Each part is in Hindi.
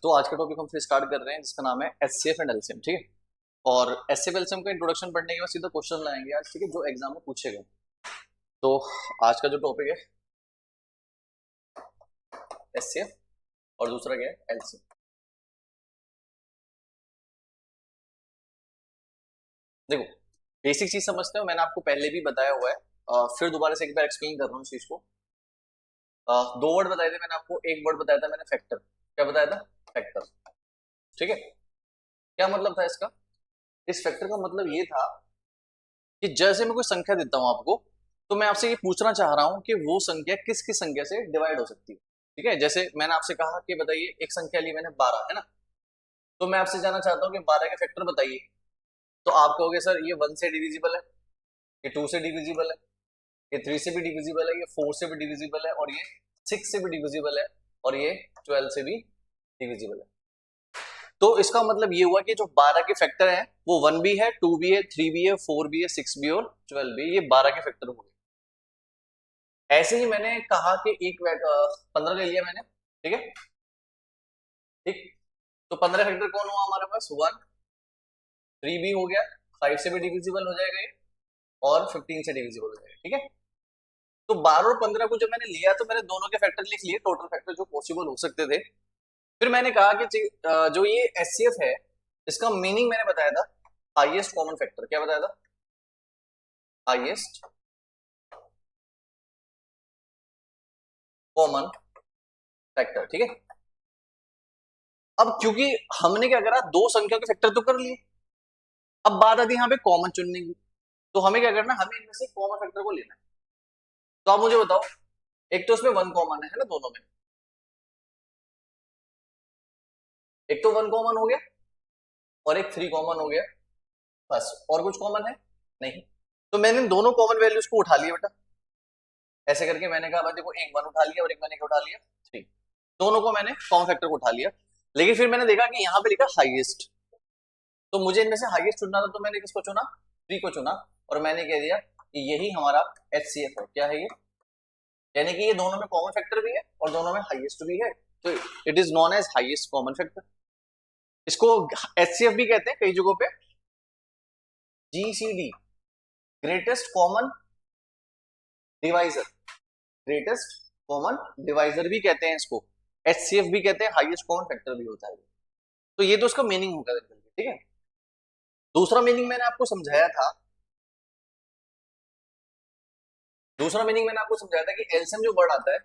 तो आज का टॉपिक हम फिर स्टार्ट कर रहे हैं जिसका नाम है एचसीएफ एंड एलसीएम। ठीक है। और एचसीएफ एलसीएम का इंट्रोडक्शन पढ़ने के बाद सीधा क्वेश्चन लाएंगे आज, ठीक है, जो एग्जाम में पूछे गए। तो आज का जो टॉपिक है एचसीएफ और दूसरा क्या है एलसीएम। देखो, बेसिक चीज समझते हो, मैंने आपको पहले भी बताया हुआ है। फिर दोबारा से एक बार एक्सप्लेन कर रहा हूँ इस चीज को। दो वर्ड बताए थे मैंने आपको, एक वर्ड बताया था मैंने फैक्टर। क्या बताया था? फैक्टर। ठीक है। क्या मतलब था इसका? इस फैक्टर का मतलब ये था कि जैसे मैं कोई संख्या देता हूं आपको, तो मैं आपसे ये पूछना चाह रहा हूं कि वो संख्या किस किस संख्या से डिवाइड हो सकती है। ठीक है। जैसे मैंने आपसे कहा कि बताइए, एक संख्या ली मैंने 12, है ना। तो मैं आपसे जानना चाहता हूँ कि 12 के फैक्टर बताइए। तो आप कहोगे सर ये 1 से डिविजिबल है, ये 2 से डिविजिबल है, ये 3 से भी डिविजिबल है, ये 4 से भी डिविजिबल है, और ये 6 से भी डिविजिबल है, और ये 12 से भी डिविजिबल है। तो इसका मतलब ये हुआ कि जो 12 के फैक्टर हैं वो 1 भी है, 2 भी है, 3 भी है, 4 भी है, 6 भी है और 12 भी है। ये 12 के फैक्टर हो गए। ऐसे ही मैंने कहा कि 15 ले लिया मैंने। ठीक है। ठीक। तो 15 फैक्टर कौन हुआ हमारे पास? 1, 3 भी हो गया, 5 से भी डिविजिबल हो जाएगा ये, और 15 से डिविजिबल हो जाएगा। ठीक है। तो 12 और 15 को जब मैंने लिया तो मैंने दोनों के फैक्टर लिख लिए, टोटल फैक्टर जो पॉसिबल हो सकते थे। फिर मैंने कहा कि जो ये एचसीएफ है, इसका मीनिंग मैंने बताया था हाईएस्ट कॉमन फैक्टर। क्या बताया था? Highest common factor. ठीक है। अब क्योंकि हमने क्या करा, दो संख्या के फैक्टर तो कर लिए, अब बात आती है यहाँ पे कॉमन चुनने की। तो हमें क्या करना, हमें इनमें से कॉमन फैक्टर को लेना है। तो आप मुझे बताओ, एक तो उसमें 1 कॉमन है ना दोनों में, एक तो 1 कॉमन हो गया और एक 3 कॉमन हो गया, बस। और कुछ कॉमन है नहीं। तो मैंने दोनों कॉमन वैल्यूज को उठा लिया बेटा। ऐसे करके मैंने कहा भाई देखो, एक 1 उठा लिया और एक मैंने क्या उठा लिया, 3। दोनों को मैंने कॉमन फैक्टर को उठा लिया। लेकिन फिर मैंने देखा कि यहाँ पे लिखा हाईएस्ट, तो मुझे इनमें से हाईएस्ट चुनना था। तो मैंने किसको चुना? 3 को चुना। और मैंने कह दिया कि यही हमारा एचसीएफ है। क्या है ये? यानी कि ये दोनों में कॉमन फैक्टर भी है और दोनों में हाईएस्ट भी है, तो it is known as highest common factor. इसको एचसीएफ भी कहते हैं कई जगहों पे, GCD, greatest common divisor. Greatest common divisor भी कहते हैं इसको, एचसीएफ भी कहते हैं, हाईएस्ट कॉमन फैक्टर भी होता है। तो ये तो उसका मीनिंग होगा। ठीक है। दूसरा मीनिंग मैंने आपको समझाया था, दूसरा मीनिंग मैंने आपको समझाया था कि एलसीएम जो वर्ड आता है,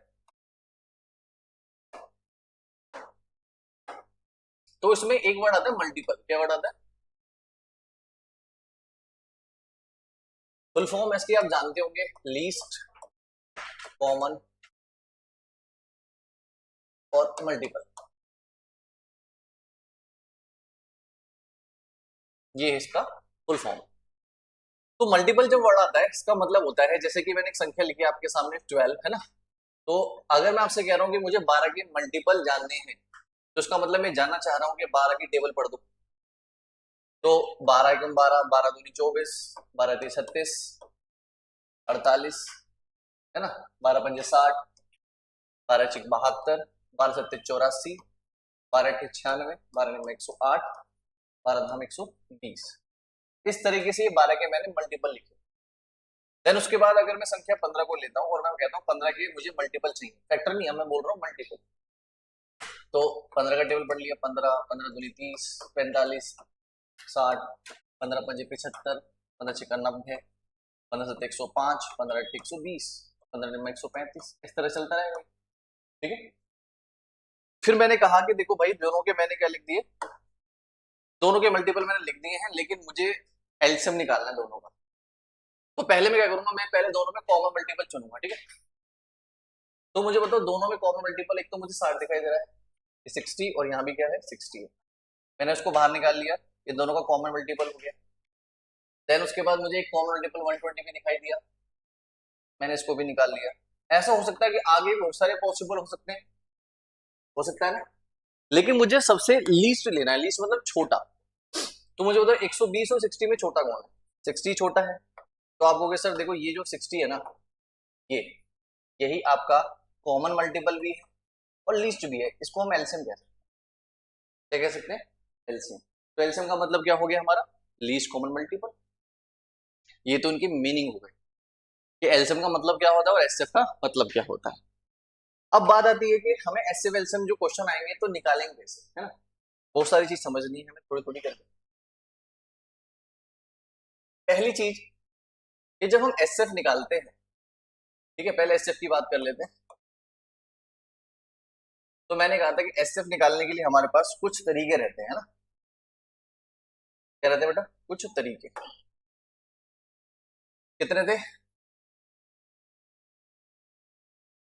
तो इसमें एक वर्ड आता है मल्टीपल। क्या वर्ड आता है? फुल फॉर्म इसकी आप जानते होंगे, लीस्ट कॉमन और मल्टीपल। ये है इसका फुल फॉर्म। तो मल्टीपल जब वर्ड आता है, इसका मतलब होता है, जैसे कि मैंने एक संख्या लिखी है आपके सामने 12, है ना। तो अगर मैं आपसे कह रहा हूं कि मुझे 12 के मल्टीपल जानने हैं, तो इसका मतलब मैं जानना चाह रहा हूं कि 12 की टेबल पढ़ दो। तो 12 एकम 12, 12 दूनी 24, 12 तीन 36, 48, है ना, 12 पंजे 60, 12 छिक 72, 12 सत्ते 84, 12 अट्ठे 96, 12 नंबर 108, 12 धाम 120। इस तरीके से ये 12 के मैंने मल्टीपल लिखे। देन उसके बाद अगर मैं संख्या 15 को लेता हूँ और मैं कहता हूँ 15 के मुझे मल्टीपल चाहिए, फैक्टर नहीं है, मैं बोल रहा हूँ मल्टीपल। तो 15 का टेबल पढ़ लिया, 15, 15 दूनी 30, 45, 60, 15 पंजे 75, 15 छिका 90, 15 सत्ते 105, 15 अट्ठे 120, 15 नंबर 135। इस तरह चलता रहेगा। ठीक है। फिर मैंने कहा कि देखो भाई, दोनों के मैंने क्या लिख दिए, दोनों के मल्टीपल मैंने लिख दिए हैं, लेकिन मुझे एलसीएम निकालना है दोनों का। तो पहले मैं क्या करूंगा, मैं पहले दोनों में कॉमन मल्टीपल चुनूंगा। ठीक है। तो मुझे बताओ, दोनों में कॉमन मल्टीपल, एक तो मुझे 60 दिखाई दे रहा है, ये 60, और यहाँ भी क्या है 60 है। मैंने उसको बाहर निकाल लिया, ये दोनों का कॉमन मल्टीपल हो गया। देन उसके बाद मुझे एक कॉमन मल्टीपल 120 भी दिखाई दिया, मैंने इसको भी निकाल लिया। ऐसा हो सकता है कि आगे बहुत सारे पॉसिबल हो सकते हैं, हो सकता है ना। लेकिन मुझे सबसे लीस्ट लेना है, लीस्ट मतलब छोटा। तो मुझे बताओ 120 और 60 में छोटा कौन है? 60 छोटा है। तो आप कहोगे सर देखो, ये जो 60 है ना, ये यही आपका कॉमन मल्टीपल भी है और लीस्ट भी है, इसको हम एलसीएम कहते हैं। क्या कह सकते हैं, एलसीएम। तो एलसीएम का मतलब क्या हो गया हमारा, लीस्ट कॉमन मल्टीपल। ये तो इनकी मीनिंग हो गई कि एलसीएम का मतलब क्या होता है और एचसीएफ का मतलब क्या होता है। अब बात आती है कि हमें एचसीएफ एलसीएम जो क्वेश्चन आएंगे तो निकालेंगे कैसे, है ना। बहुत सारी चीज समझनी है हमें थोड़ी थोड़ी करके। पहली चीज, ये जब हम एचसीएफ निकालते हैं, ठीक है, पहले एचसीएफ की बात कर लेते हैं। तो मैंने कहा था कि एचसीएफ निकालने के लिए हमारे पास कुछ तरीके रहते हैं ना। क्या रहते हैं बेटा, कुछ तरीके। कितने थे,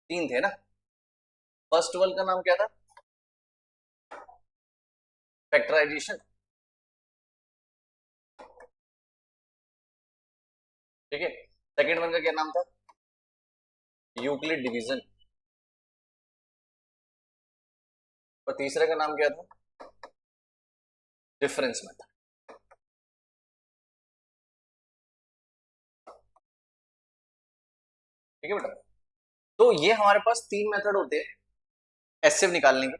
3 थे ना। फर्स्ट वन का नाम क्या था, फैक्टराइजेशन, ठीक है। सेकेंड वन का क्या नाम था, यूक्लिड डिवीजन। और तीसरे का नाम क्या था, डिफरेंस मेथड। ठीक है बेटा। तो ये हमारे पास 3 मेथड होते हैं एचसीएफ निकालने के।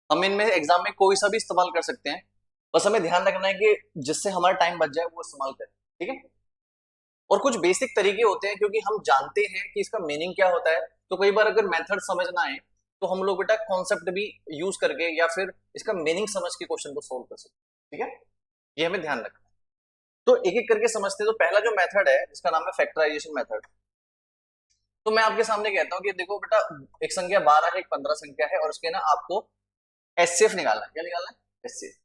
हम इनमें एग्जाम में कोई सा भी इस्तेमाल कर सकते हैं, बस हमें ध्यान रखना है कि जिससे हमारा टाइम बच जाए वो इस्तेमाल करें, ठीक है। और कुछ बेसिक तरीके होते हैं क्योंकि हम जानते हैं कि इसका मीनिंग क्या होता है, तो कई बार अगर मेथड समझ ना आए तो हम लोग बेटा कॉन्सेप्ट भी यूज करके या फिर इसका मीनिंग समझ के क्वेश्चन को सोल्व कर सकते हैं, ठीक है। ये हमें ध्यान रखना है। तो एक एक करके समझते हैं। तो पहला जो मेथड है जिसका नाम है फैक्टराइजेशन मेथड। तो मैं आपके सामने कहता हूं कि देखो बेटा, एक संख्या 12 है, एक 15 संख्या है, और उसके ना आपको एचसीएफ निकालना है। क्या निकालना है, एचसीएफ।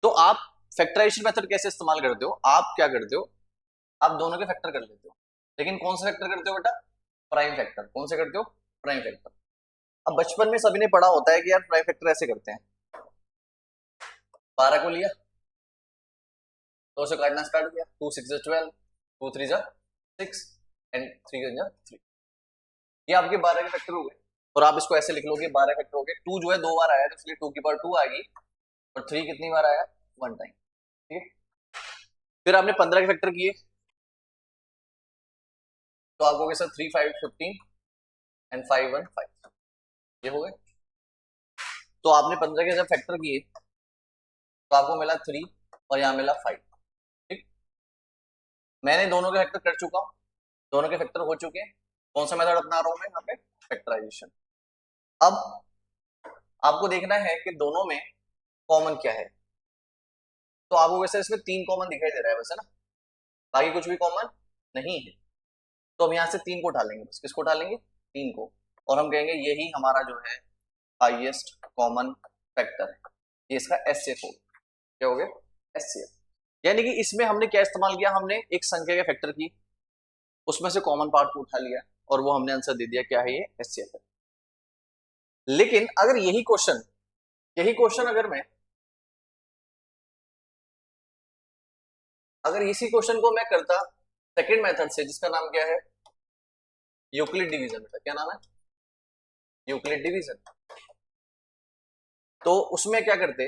तो आप फैक्टराइजेशन मेथड कैसे इस्तेमाल करते हो, आप क्या करते हो, आप दोनों के फैक्टर कर लेते हो। लेकिन कौन से फैक्टर करते हो बेटा, प्राइम फैक्टर। कौन से करते हो, प्राइम फैक्टर। अब बचपन में सभी ने पढ़ा होता है कि यार प्राइम फैक्टर ऐसे करते हैं। 12 को लिया तो उसे काटना स्टार्ट किया, 2 6 12, 2 3 6 एंड 3 3। ये आपके 12 के फैक्टर हो गए। और आप इसको ऐसे लिख लोगे, 12 फैक्टर हो गए। 2 जो है 2 बार आया तो इसलिए 2 की पावर 2 आएगी, और 3 कितनी बार आया, 1 टाइम, ठीक है। फिर आपने 15 के फैक्टर किए तो आपको हो गए सर 3 5 15 एंड 5 1 5, ये हो गए। तो आपने 15 के जब फैक्टर किए तो आपको मिला 3 और यहां मिला 5, ठीक। मैंने दोनों के फैक्टर कर चुका हूं, दोनों के फैक्टर हो चुके हैं। कौन सा मेथड अपना रहा हूं मैं यहाँ पे, फैक्टराइजेशन। अब आपको देखना है कि दोनों में कॉमन क्या है। तो आपको वैसे इसमें 3 कॉमन दिखाई दे रहा है वैसे ना, बाकी कुछ भी कॉमन नहीं है। तो हम यहाँ से 3 को उठा लेंगे, बस किसको उठा लेंगे, 3 को। और हम कहेंगे यही हमारा जो है हाईएस्ट कॉमन फैक्टर है, ये इसका एचसीएफ हो गया। क्या हो गया, एचसीएफ। यानी कि इसमें हमने क्या इस्तेमाल किया, हमने एक संख्या के फैक्टर की, उसमें से कॉमन पार्ट को उठा लिया और वो हमने आंसर दे दिया, क्या है, ये एचसीएफ है। लेकिन अगर यही क्वेश्चन अगर इसी क्वेश्चन को मैं करता सेकंड मेथड से, जिसका नाम क्या है, यूक्लिड डिवीजन। क्या नाम है, यूक्लिड डिवीजन। तो उसमें क्या करते,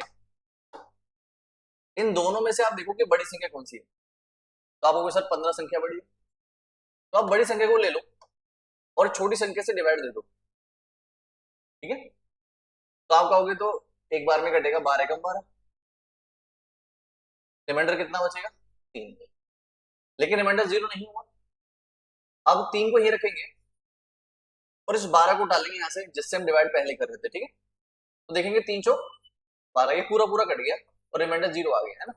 इन दोनों में से आप देखो कि बड़ी संख्या कौन सी है। तो आप कहोगे सर 15 संख्या बड़ी है, तो आप बड़ी संख्या को ले लो और छोटी संख्या से डिवाइड दे दो, ठीक है। तो आप कहोगे तो एक बार में कटेगा 12 कम 12, रिमाइंडर कितना बचेगा, 3। लेकिन रिमाइंडर 0 नहीं हुआ। अब 3 को ही रखेंगे और इस 12 को डालेंगे यहां से जिससे हम डिवाइड पहले कर रहे थे, ठीक है। तो देखेंगे 3 चौक 12, ये पूरा पूरा कट गया और रिमाइंडर 0 आ गया, है ना।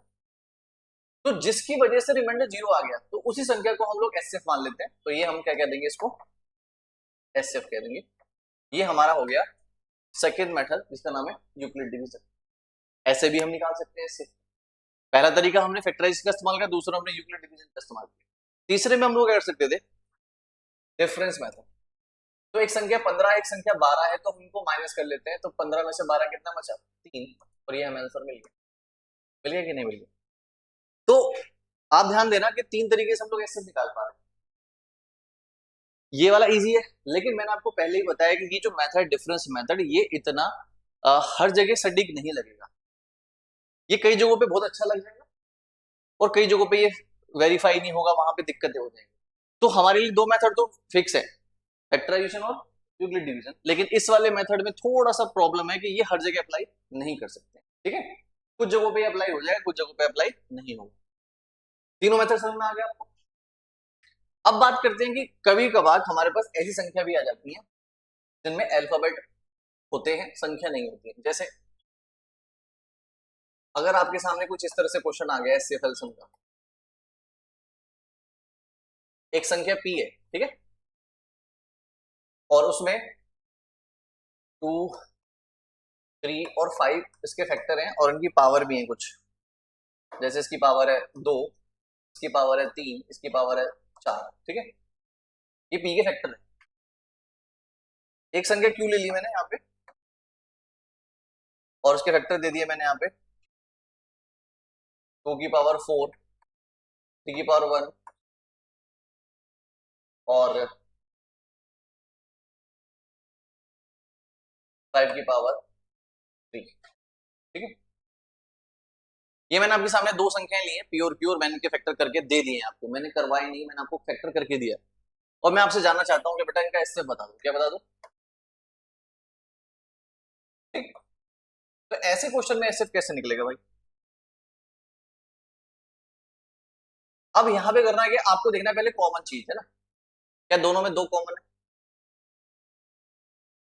तो जिसकी वजह से रिमाइंडर 0 आ गया तो उसी संख्या को हम लोग एचसीएफ मान लेते हैं। तो ये हम क्या कह देंगे, इसको एचसीएफ कह देंगे। ये हमारा हो गया सेकेंड मेथड जिसका नाम है यूक्लिड डिवीजन। ऐसे भी हम निकाल सकते हैं इससे। पहला तरीका हमने फैक्टराइज का इस्तेमाल किया, दूसरा हमने यूक्लिड डिवीजन का इस्तेमाल किया। तीसरे में हम लोग क्या कर सकते थे, डिफरेंस मेथड। तो एक संख्या 15 है, एक संख्या 12 है, तो हम इनको माइनस कर लेते हैं। तो 15 में से 12 कितना बचा, 3, और ये हमें आंसर मिल गया कि नहीं मिल गया। तो आप ध्यान देना कि 3 तरीके से हम लोग ऐसे निकाल पा रहे हैं। ये वाला इजी है, लेकिन मैंने आपको पहले ही बताया कि ये जो मेथड डिफरेंस मेथड, ये इतना हर जगह सटीक नहीं लगेगा। ये कई जगहों पे बहुत अच्छा लग जाएगा और कई जगहों पे ये वेरीफाई नहीं होगा, वहां पे दिक्कतें हो जाएंगी। तो हमारे लिए 2 मेथड तो फिक्स है, फैक्टराइजेशन और यूक्लिड डिवीजन। लेकिन इस वाले मेथड में थोड़ा सा प्रॉब्लम है कि ये हर जगह अप्लाई नहीं कर सकते, ठीक है, कुछ जगहों पे अप्लाई हो जाएगा, कुछ जगहों पे अप्लाई नहीं होगा। तीनों मेथड समझ में आ गया आपको। अब बात करते हैं कि कभी कभार हमारे पास ऐसी संख्या भी आ जाती है जिनमें अल्फाबेट होते हैं, संख्या नहीं होती है। जैसे अगर आपके सामने कुछ इस तरह से क्वेश्चन आ गया एचसीएफ एलसीएम का, एक संख्या पी है, ठीक है, और उसमें 2, 3 और 5 इसके फैक्टर हैं और इनकी पावर भी है कुछ, जैसे इसकी पावर है 2, इसकी पावर है 3, इसकी पावर है 4, ठीक है, ये पी के फैक्टर है। एक संख्या क्यू ले ली मैंने यहाँ पे और उसके फैक्टर दे दिए मैंने यहाँ पे 2 की पावर 4, 3 की पावर 1 और 5 की पावर 3, ठीक है। ये मैंने आपके सामने दो संख्याएं ली हैं पी और क्यू और मैंने इनके फैक्टर करके दे दिए हैं आपको, मैंने करवाई नहीं, मैंने आपको फैक्टर करके दिया। और मैं आपसे जानना चाहता हूँ कि बेटा इनका एसएफ बता दो, क्या बता दो, ठीक। तो ऐसे क्वेश्चन में एसएफ कैसे निकलेगा भाई। अब यहां पे करना है कि आपको देखना है पहले कॉमन चीज है ना, क्या दोनों में दो कॉमन है,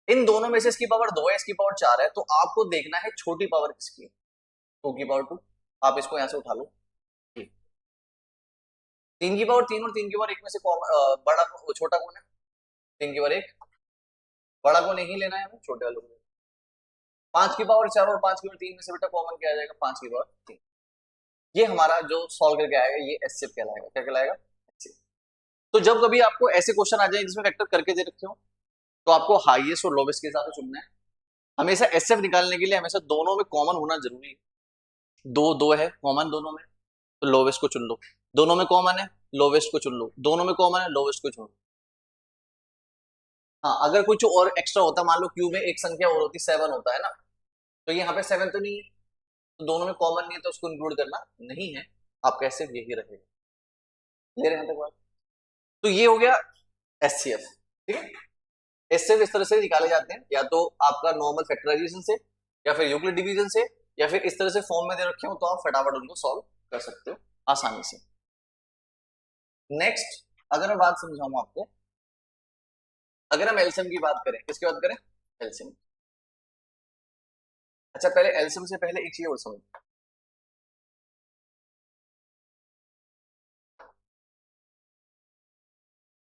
इन दोनों में से इसकी पावर 2 है, इसकी पावर 4 है, तो आपको देखना है छोटी पावर किसकी है, 2 की पावर 2, आप इसको यहां से उठा लो, 3 की पावर 3 और 3 की पावर 1 में से बड़ा छोटा कौन है, 3 की पावर 1, बड़ा को नहीं लेना है हमें, छोटे वालों को। 5 की पावर 4 और 5 की पावर 3 में से बेटा कॉमन क्या आ जाएगा, 5 की पावर 3। ये हमारा जो सॉल्व करके आएगा ये एचसीएफ कहलाएगा, क्या कहलाएगा, HCF। तो जब कभी आपको ऐसे क्वेश्चन आ जाए जिसमें फैक्टर करके दे रखे हो तो आपको हाईएस्ट और लोवेस्ट के हिसाब से चुनना है। हमेशा एचसीएफ निकालने के लिए हमेशा दोनों में कॉमन होना जरूरी है, दो दो है कॉमन दोनों में, तो लोवेस्ट को चुन लो, दोनों में कॉमन है लोवेस्ट को चुन लो, दोनों में कॉमन है लोवेस्ट को चुन लो। हाँ अगर कुछ और एक्स्ट्रा होता, मान लो क्यू में एक संख्या और होती 7 होता है ना, तो यहाँ पे 7 तो नहीं है, तो दोनों में कॉमन नहीं है तो उसको इंक्लूड करना नहीं है, आपका एचसीएफ यही रहेगा। क्लियर है यहाँ तक बात। तो ये हो गया एचसीएफ, ठीक है। एचसीएफ इस तरह से निकाले जाते हैं, या तो आपका नॉर्मल फैक्टराइजेशन से, या फिर यूक्लिड डिवीजन से, या फिर इस तरह से फॉर्म में दे रखे हो तो आप फटाफट उनको सॉल्व कर सकते हो आसानी से। नेक्स्ट अगर मैं बात समझाऊं आपको, अगर हम एलसीएम की बात करें, किसकी बात करें, एलसीएम। अच्छा पहले एलसीएम से पहले एक चीज और समझ,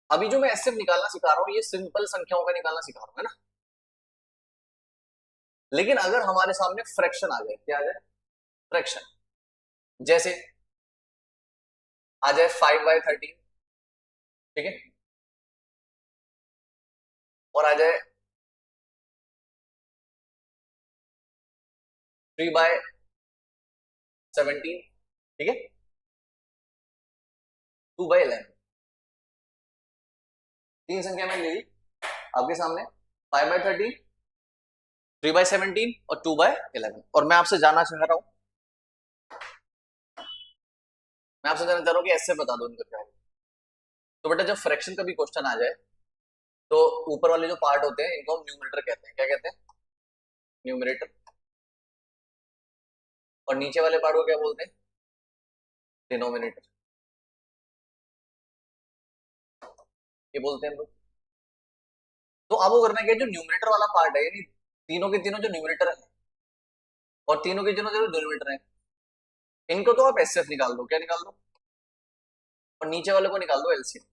अभी जो मैं एचसीएफ निकालना सिखा रहा हूं ये सिंपल संख्याओं का निकालना सिखा रहा हूं, है ना। लेकिन अगर हमारे सामने फ्रैक्शन आ जाए, क्या आ जाए, फ्रैक्शन, जैसे आ जाए 5/13, ठीक है, और आ जाए 3/17, ठीक है, 2/11, तीन संख्या मैंने ले ली आपके सामने, 5/13, 3/17 और 2/11। और मैं आपसे जानना चाह रहा हूं, मैं आपसे जानना चाह रहा हूं कि ऐसे बता दो इनका क्या होगा। तो बेटा जब फ्रैक्शन का भी क्वेश्चन आ जाए तो ऊपर वाले जो पार्ट होते हैं इनको हम न्यूमरेटर कहते हैं, क्या कहते हैं, न्यूमरेटर, और नीचे वाले पार्ट को क्या बोलते हैं, डिनोमिनेटर, ये बोलते हैं हम लोग। तो अब वो करना क्या है, जो न्यूमरेटर वाला पार्ट है, यानी तीनों के तीनों जो न्यूमरेटर है और तीनों के तीनों जो डिनोमिनेटर है, इनको तो आप एचसीएफ निकाल दो, क्या निकाल दो, और नीचे वाले को निकाल दो एलसीएम,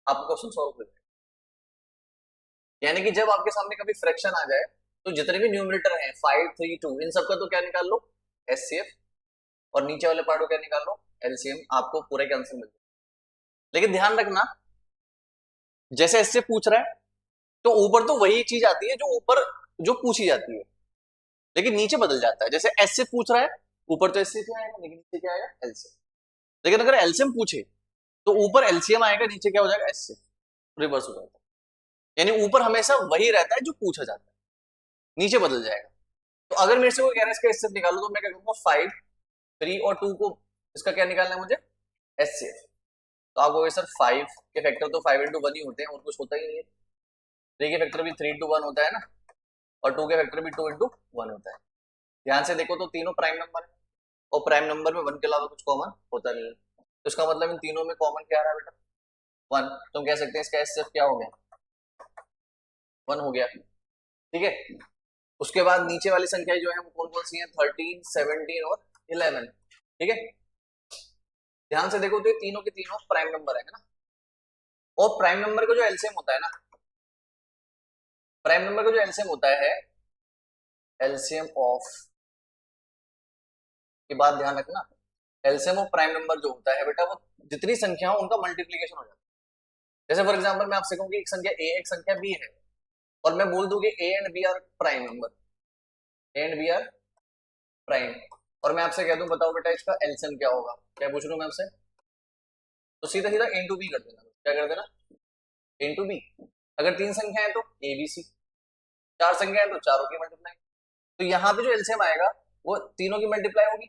आपको क्वेश्चन सॉल्व कर देगा। यानी कि जब आपके सामने कभी फ्रैक्शन आ जाए तो जितने भी न्यूमरेटर हैं 5, 3, 2, इन सबका तो क्या निकाल लो, एचसीएफ, और नीचे वाले पार्ट को क्या निकाल लो, एलसीएम, आपको पूरे का आंसर मिल जाएगा। लेकिन ध्यान रखना, जैसे एचसीएफ पूछ रहा है तो ऊपर तो वही चीज आती है जो ऊपर जो पूछी जाती है, लेकिन नीचे बदल जाता है। जैसे एचसीएफ पूछ रहा है ऊपर तो एचसीएफ आएगा, लेकिन नीचे क्या आएगा, एलसीएम। लेकिन अगर एलसीएम पूछे तो ऊपर एलसीएम आएगा, नीचे क्या हो जाएगा, एचसीएफ, रिवर्स हो जाता है। यानी ऊपर हमेशा वही रहता है जो पूछा जाता है, नीचे बदल जाएगा। तो अगर मेरे से कोई कह रहा है इसका एचसीएफ निकालो, तो मैं क्या करूंगा, 5, 3 और 2 को इसका क्या निकालना है मुझे, एचसीएफ। तो आप कहोगे सर 5 के फैक्टर तो 5 × 1 ही होते हैं और कुछ होता ही नहीं है, 3 के फैक्टर भी 3 into 1 होता है ना, और 2 के फैक्टर भी 2 into 1 होता है। ध्यान से देखो तो तीनों प्राइम नंबर है, और प्राइम नंबर में 1 के अलावा कुछ कॉमन होता नहीं है, तो इसका मतलब इन तीनों में कॉमन क्या आ रहा है बेटा, 1। तो हम कह सकते हैं इसका एचसीएफ क्या हो गया, 1 हो गया, ठीक है। उसके बाद नीचे वाली संख्या जो है वो कौन कौन सी है, 13, 17 और 11, ठीक है। ध्यान से देखो तो ये तीनों के तीनों प्राइम नंबर है ना, और प्राइम नंबर का जो एलसीएम होता है ना, प्राइम नंबर का जो एलसीएम होता है, एलसीएम ऑफ, की बात ध्यान रखना, एलसीएम ऑफ प्राइम नंबर जो होता है बेटा, वो जितनी संख्या हो उनका मल्टीप्लीकेशन हो जाता है। जैसे फॉर एग्जांपल मैं आपसे कहूँ कि एक संख्या ए एक संख्या बी है, और मैं बोल दूं कि A and B are prime number, A and B are prime, और मैं आपसे कह दूं बताओ बेटा इसका एलसीएम क्या होगा, क्या पूछ रहा हूं मैं आपसे, तो सीधा सीधा इनटू बी कर देना, क्या कर देना, इनटू बी। अगर 3 संख्या है तो ए बी सी, 4 संख्या है तो चारों की मल्टीप्लाई। तो यहाँ पे जो एलसीएम आएगा वो तीनों की मल्टीप्लाई होगी,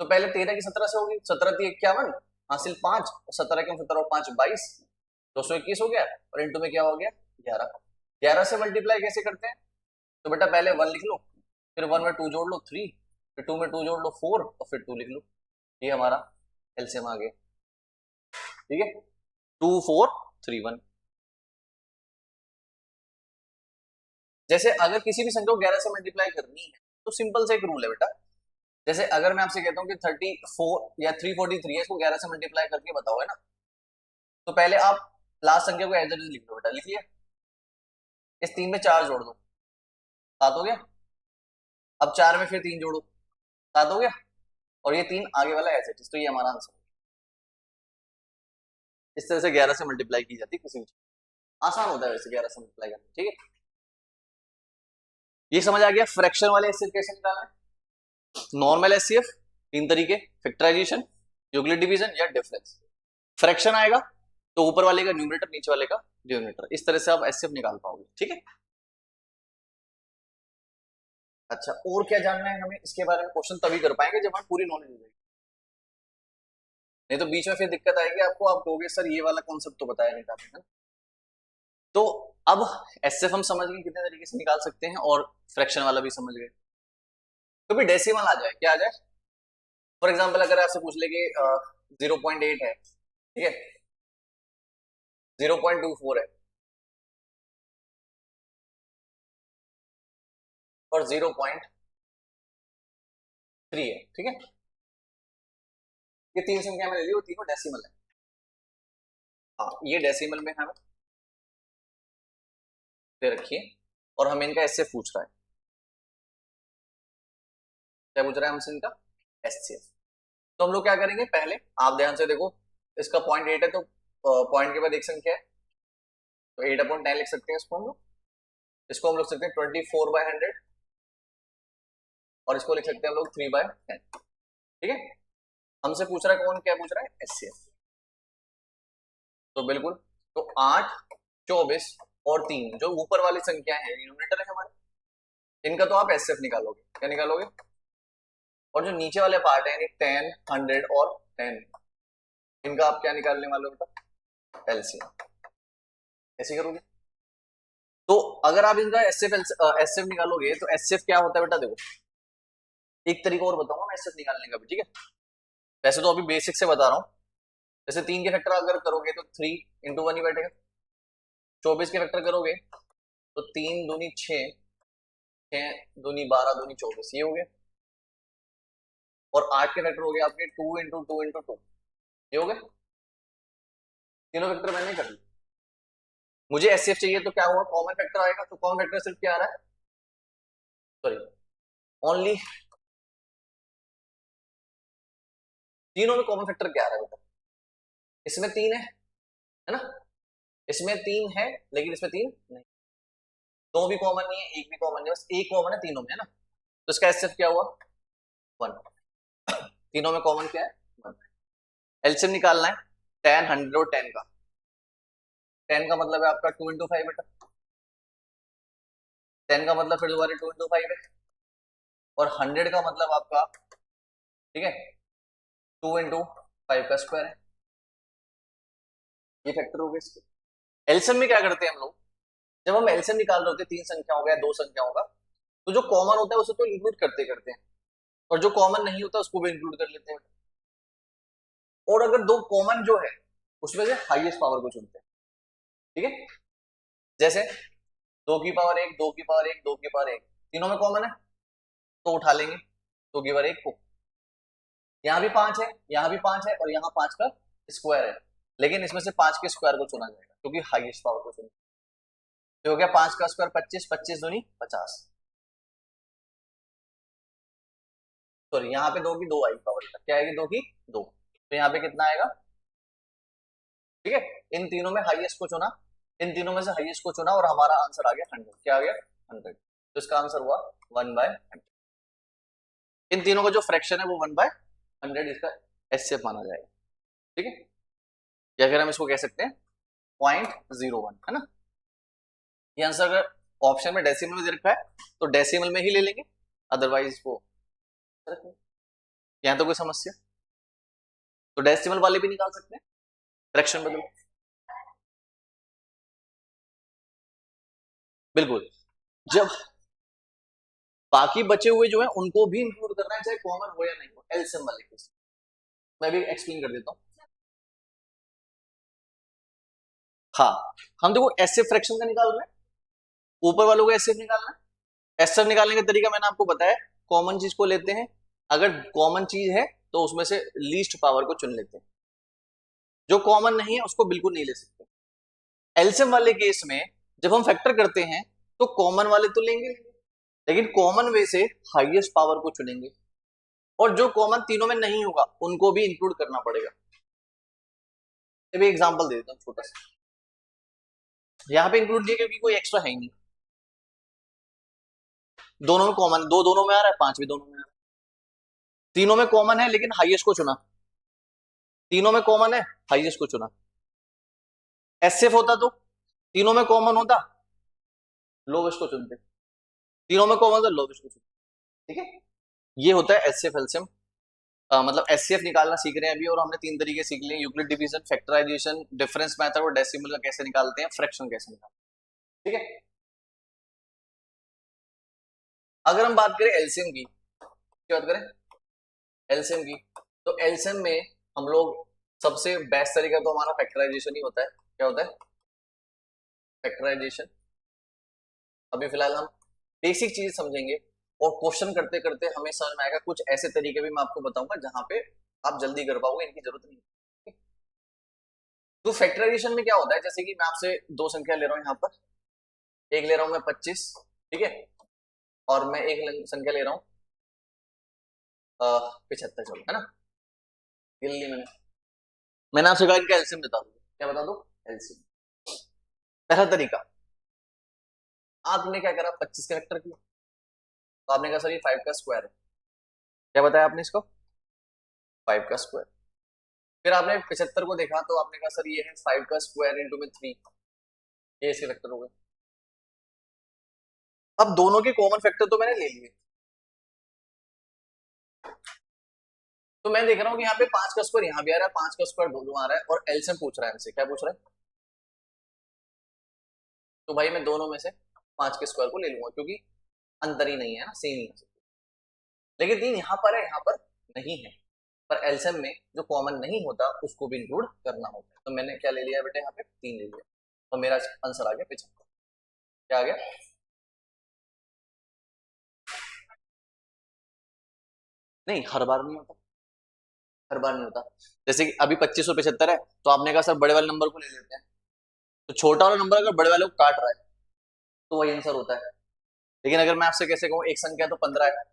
तो पहले 13 की 17 से होगी, 17 × 3 = 51, हासिल 5, और 17 × 17 और 5 = 22, 221 हो गया, और इंटू में क्या हो गया, 11। 11 से मल्टीप्लाई कैसे करते हैं, तो बेटा पहले 1 लिख लो, फिर 1 में 2 जोड़ लो 3, फिर 2 में 2 जोड़ लो 4, और फिर 2 लिख लो, ये हमारा एलसीएम आ गया, ठीक है, 2 4 3 1। जैसे अगर किसी भी संख्या को 11 से मल्टीप्लाई करनी है तो सिंपल से एक रूल है बेटा, जैसे अगर मैं आपसे कहता हूँ कि 34 या 343 है, इसको 11 से मल्टीप्लाई करके बताओ, है ना, तो पहले आप लास्ट संख्या को एज इट इज लिख लो बेटा, लिख लिया, इस 3 में 4 जोड़ दो, 7 हो गया, अब 4 में फिर 3 जोड़ो, 7 हो गया, और ये 3 आगे वाला एज इट इज, तो ये हमारा आंसर। इस तरह से 11 से मल्टीप्लाई की जाती है किसी भी चीज, आसान होता है वैसे 11 से मल्टीप्लाई करना, ठीक है। ये समझ आ गया फ्रैक्शन वाले एचसीएफ कैसे निकालना। नॉर्मल एचसीएफ 3 तरीके, फैक्टराइजेशन, यूक्लिड डिवीजन या डिफरेंस। फ्रैक्शन आएगा तो ऊपर वाले का न्यूमरेटर, नीचे वाले का डिनोमिनेटर, इस तरह से आप एचसीएफ निकाल पाओगे, ठीक है। अच्छा, और क्या जानना है हमें इसके बारे में, क्वेश्चन तभी कर पाएंगे जब हमें पूरी नॉलेज हो जाएगी, नहीं तो बीच में फिर दिक्कत आएगी आपको, आप कहोगे सर ये वाला कॉन्सेप्ट तो बताया नहीं था आपने। तो अब एचसीएफ हम समझ गए कितने तरीके से निकाल सकते हैं, और फ्रैक्शन वाला भी समझ गए। तो भी डेसिमल आ जाए, क्या आ जाए, फॉर एग्जाम्पल अगर आपसे पूछ ले कि 0.8 है, ठीक है, 0.24 है, और 0.3 है, ठीक है, ये 3 संख्या मैंने ली, वो तीनों डेसिमल है। हाँ, ये डेसिमल में हमें दे रखिए, और हमें इनका एचसीएफ पूछ रहा है, क्या पूछ रहा है हमसे, इनका एचसीएफ। तो हम लोग क्या करेंगे, पहले आप ध्यान से देखो, इसका 0.8 है, तो पॉइंट के बाद एक संख्या है, तो 8/10 लिख सकते हैं इसको हम लोग, इसको हम लिख सकते हैं 24/100, और इसको लिख सकते हैं हम लोग 3/10, ठीक है। हमसे पूछ रहा है कौन, क्या पूछ रहा है, एचसीएफ। तो बिल्कुल, तो 8, 24 और 3 जो ऊपर वाली संख्या है, न्यूमरेटर है हमारे, इनका तो आप एचसीएफ निकालोगे, क्या निकालोगे, और जो नीचे वाले पार्ट है यानी 10, 100 और 10, इनका आप क्या निकालने वाले हो बेटा, एलसीएम, ऐसे करोगे। तो अगर आप इनका एचसीएफ एचसीएफ निकालोगे तो एचसीएफ क्या होता है बेटा, देखो एक तरीका और बताऊंगा मैं एचसीएफ निकालने का भी, ठीक है। वैसे तो अभी बेसिक से बता रहा हूँ, जैसे 3 के फैक्टर अगर करोगे तो 3 × 1 ही बैठेगा, 24 के फैक्टर करोगे तो 3 दूनी 6, 6 दूनी 12, दूनी 24, ये हो गया, और 8 के फैक्टर हो गए आपके 2 × 2 × 2, ये हो गए, तीनों फैक्टर मैंने कर लिया। मुझे एचसीएफ चाहिए तो क्या हुआ, कॉमन फैक्टर आएगा, तो कॉमन फैक्टर सिर्फ क्या आ रहा है, सॉरी ओनली, तीनों में कॉमन फैक्टर क्या आ रहा है बेटा, इसमें 3 है ना, इसमें 3 है लेकिन इसमें 3 नहीं, 2 भी कॉमन नहीं है, 1 भी कॉमन नहीं है, बस एक कॉमन है तीनों में, है ना, तो इसका एचसीएफ क्या हुआ, 1। तीनों में कॉमन क्या है, 1। एलसीएम निकालना है 10, 100 और 10 का। 10 का मतलब है आपका 2 × 5 बेटा, 10 का मतलब फिर दोबारा 2 × 5 है, और 100 का मतलब आपका, ठीक है, 2 × 5 का स्क्वायर है, ये फैक्टर हो गए इसके। एलसीएम में क्या करते हैं हम लोग, जब हम एलसीएम निकाल रहे होते हैं तीन संख्याओं का या दो संख्याओं का, तो जो कॉमन होता है उसे तो इंक्लूड करते करते हैं, और जो कॉमन नहीं होता उसको भी इंक्लूड कर लेते हैं। और अगर दो कॉमन जो है उसमें से हाईएस्ट पावर को चुनते हैं, ठीक है। जैसे 2 की पावर 1, 2 की पावर 1, 2 की पावर 1, तीनों में कॉमन है तो उठा लेंगे 2 की पावर 1 को। यहाँ भी 5 है, यहाँ भी 5 है, और यहाँ 5 का स्क्वायर है, लेकिन इसमें से 5 के स्क्वायर को चुना जाएगा क्योंकि हाईएस्ट पावर को चुना। तो हो गया 5 का स्क्वायर 25, 25 दूनी 50। सॉरी, यहाँ पे 2 की 2 आई पावर, क्या आएगी 2 की 2, तो यहाँ पे कितना आएगा, ठीक है। इन तीनों में हाईएस्ट को चुना, इन तीनों में से हाईएस्ट को चुना, और हमारा आंसर आ गया 100। क्या आ गया 100, तो इसका आंसर हुआ 1/100। इन तीनों का जो फ्रैक्शन है वो 1/100 इसका एचसीएफ माना जाएगा, ठीक है। या फिर हम इसको कह सकते हैं 0.01, है ना। ये आंसर अगर ऑप्शन में डेसिमल में दे रखा है तो डेसिमल में ही ले लेंगे, अदरवाइज वो यहाँ तो कोई समस्या, तो डेसिमल वाले भी निकाल सकते हैं, फ्रैक्शन बदलो। बिल्कुल, जब बाकी बचे हुए जो है उनको भी इंक्लूड करना है, चाहे कॉमन हो या नहीं हो, एलसीएम वाले केस। मैं भी एक्सप्लेन कर देता हूँ। हाँ, हम देखो एसएफ फ्रैक्शन का निकाल रहे हैं, ऊपर वालों को एसएफ निकालना है। एसएफ निकालने का तरीका मैंने आपको बताया, कॉमन चीज को लेते हैं, अगर कॉमन चीज है तो उसमें से लीस्ट पावर को चुन लेते हैं, जो कॉमन नहीं है उसको बिल्कुल नहीं ले सकते। एलसीएम वाले केस में जब हम फैक्टर करते हैं तो कॉमन वाले तो लेंगे, लेकिन कॉमन वे से हाईएस्ट पावर को चुनेंगे, और जो कॉमन तीनों में नहीं होगा उनको भी इंक्लूड करना पड़ेगा। अभी एग्जांपल दे देता हूँ छोटा सा, यहाँ पे इंक्लूड किया क्योंकि कोई एक्स्ट्रा है ही नहीं, दोनों में कॉमन, दो दोनों में आ रहा है, 5 भी दोनों में आ रहा है। तीनों में कॉमन है लेकिन हाईएस्ट को चुना, तीनों में कॉमन है हाईएस्ट को चुना। एसएफ होता तो तीनों में कॉमन होता, लोवेस्ट को चुनते, तीनों में कॉमन था लोवेस्ट को चुनते, ठीक है। ये होता है एचसीएफ एलसीएम, मतलब एचसीएफ निकालना सीख रहे हैं अभी, और हमने 3 तरीके सीख लिए, Euclid division, factorisation, difference method, और डेसिमल का कैसे निकालते हैं, फ्रैक्शन कैसे निकालते हैं, ठीक है। अगर हम बात करें एलसीएम की, क्या बात करें एलसीएम की, तो एलसीएम में हम लोग सबसे बेस्ट तरीका तो हमारा फैक्टराइजेशन ही होता है। क्या होता है फैक्टराइजेशन। अभी फिलहाल हम बेसिक चीज समझेंगे, और क्वेश्चन करते करते हमें समझ में आएगा, कुछ ऐसे तरीके भी मैं आपको बताऊंगा जहां पे आप जल्दी कर पाओगे, इनकी जरूरत नहीं है। तो फैक्टराइजेशन में क्या होता है, जैसे कि मैं आपसे दो संख्या ले रहा हूं, यहाँ पर एक ले रहा हूं मैं 25, ठीक है, और मैं एक संख्या ले रहा हूं 75, चलो, है ना, ये ले ली मैंने आपसे कहा इनका एलसीएम बता दो, क्या बता दो एलसीएम। पहला तरीका, आपने क्या करा, 25 का वेक्टर किया, तो आपने कहा सर ये 5 का स्क्वायर है, क्या बताया आपने इसको 5 का स्क्वायर। फिर आपने 75 को देखा तो आपने कहा सर ये है 5 का स्क्वायर इंटू में 3, ये इसके वेक्टर हो गए। अब दोनों के कॉमन फैक्टर तो मैंने ले लिए, तो मैं देख रहा हूँ कि यहाँ पे 5 का स्क्वायर यहाँ भी आ रहा है, 5 का स्क्वायर दोनों आ रहा है, और एलसीएम पूछ रहा है हमसे, क्या पूछ रहा है, तो भाई मैं दोनों में से 5 के स्क्वायर को ले लूंगा क्योंकि अंतर ही नहीं है ना, सेम ही है। लेकिन 3 यहाँ पर है, यहाँ पर नहीं है, पर एलसीएम में जो कॉमन नहीं होता उसको भी इंक्लूड करना होता है, तो मैंने क्या ले लिया बेटे, यहाँ पे 3 ले लिया, तो मेरा आंसर आ गया 75। क्या आ गया, नहीं हर बार नहीं होता, हर बार नहीं होता। जैसे कि अभी 2575 है, तो आपने कहा सर बड़े वाले नंबर को ले लेते हैं, तो छोटा वाला नंबर अगर बड़े वाले को काट रहा है तो वही आंसर होता है। लेकिन अगर मैं आपसे कैसे कहूँ, एक संख्या तो 15 है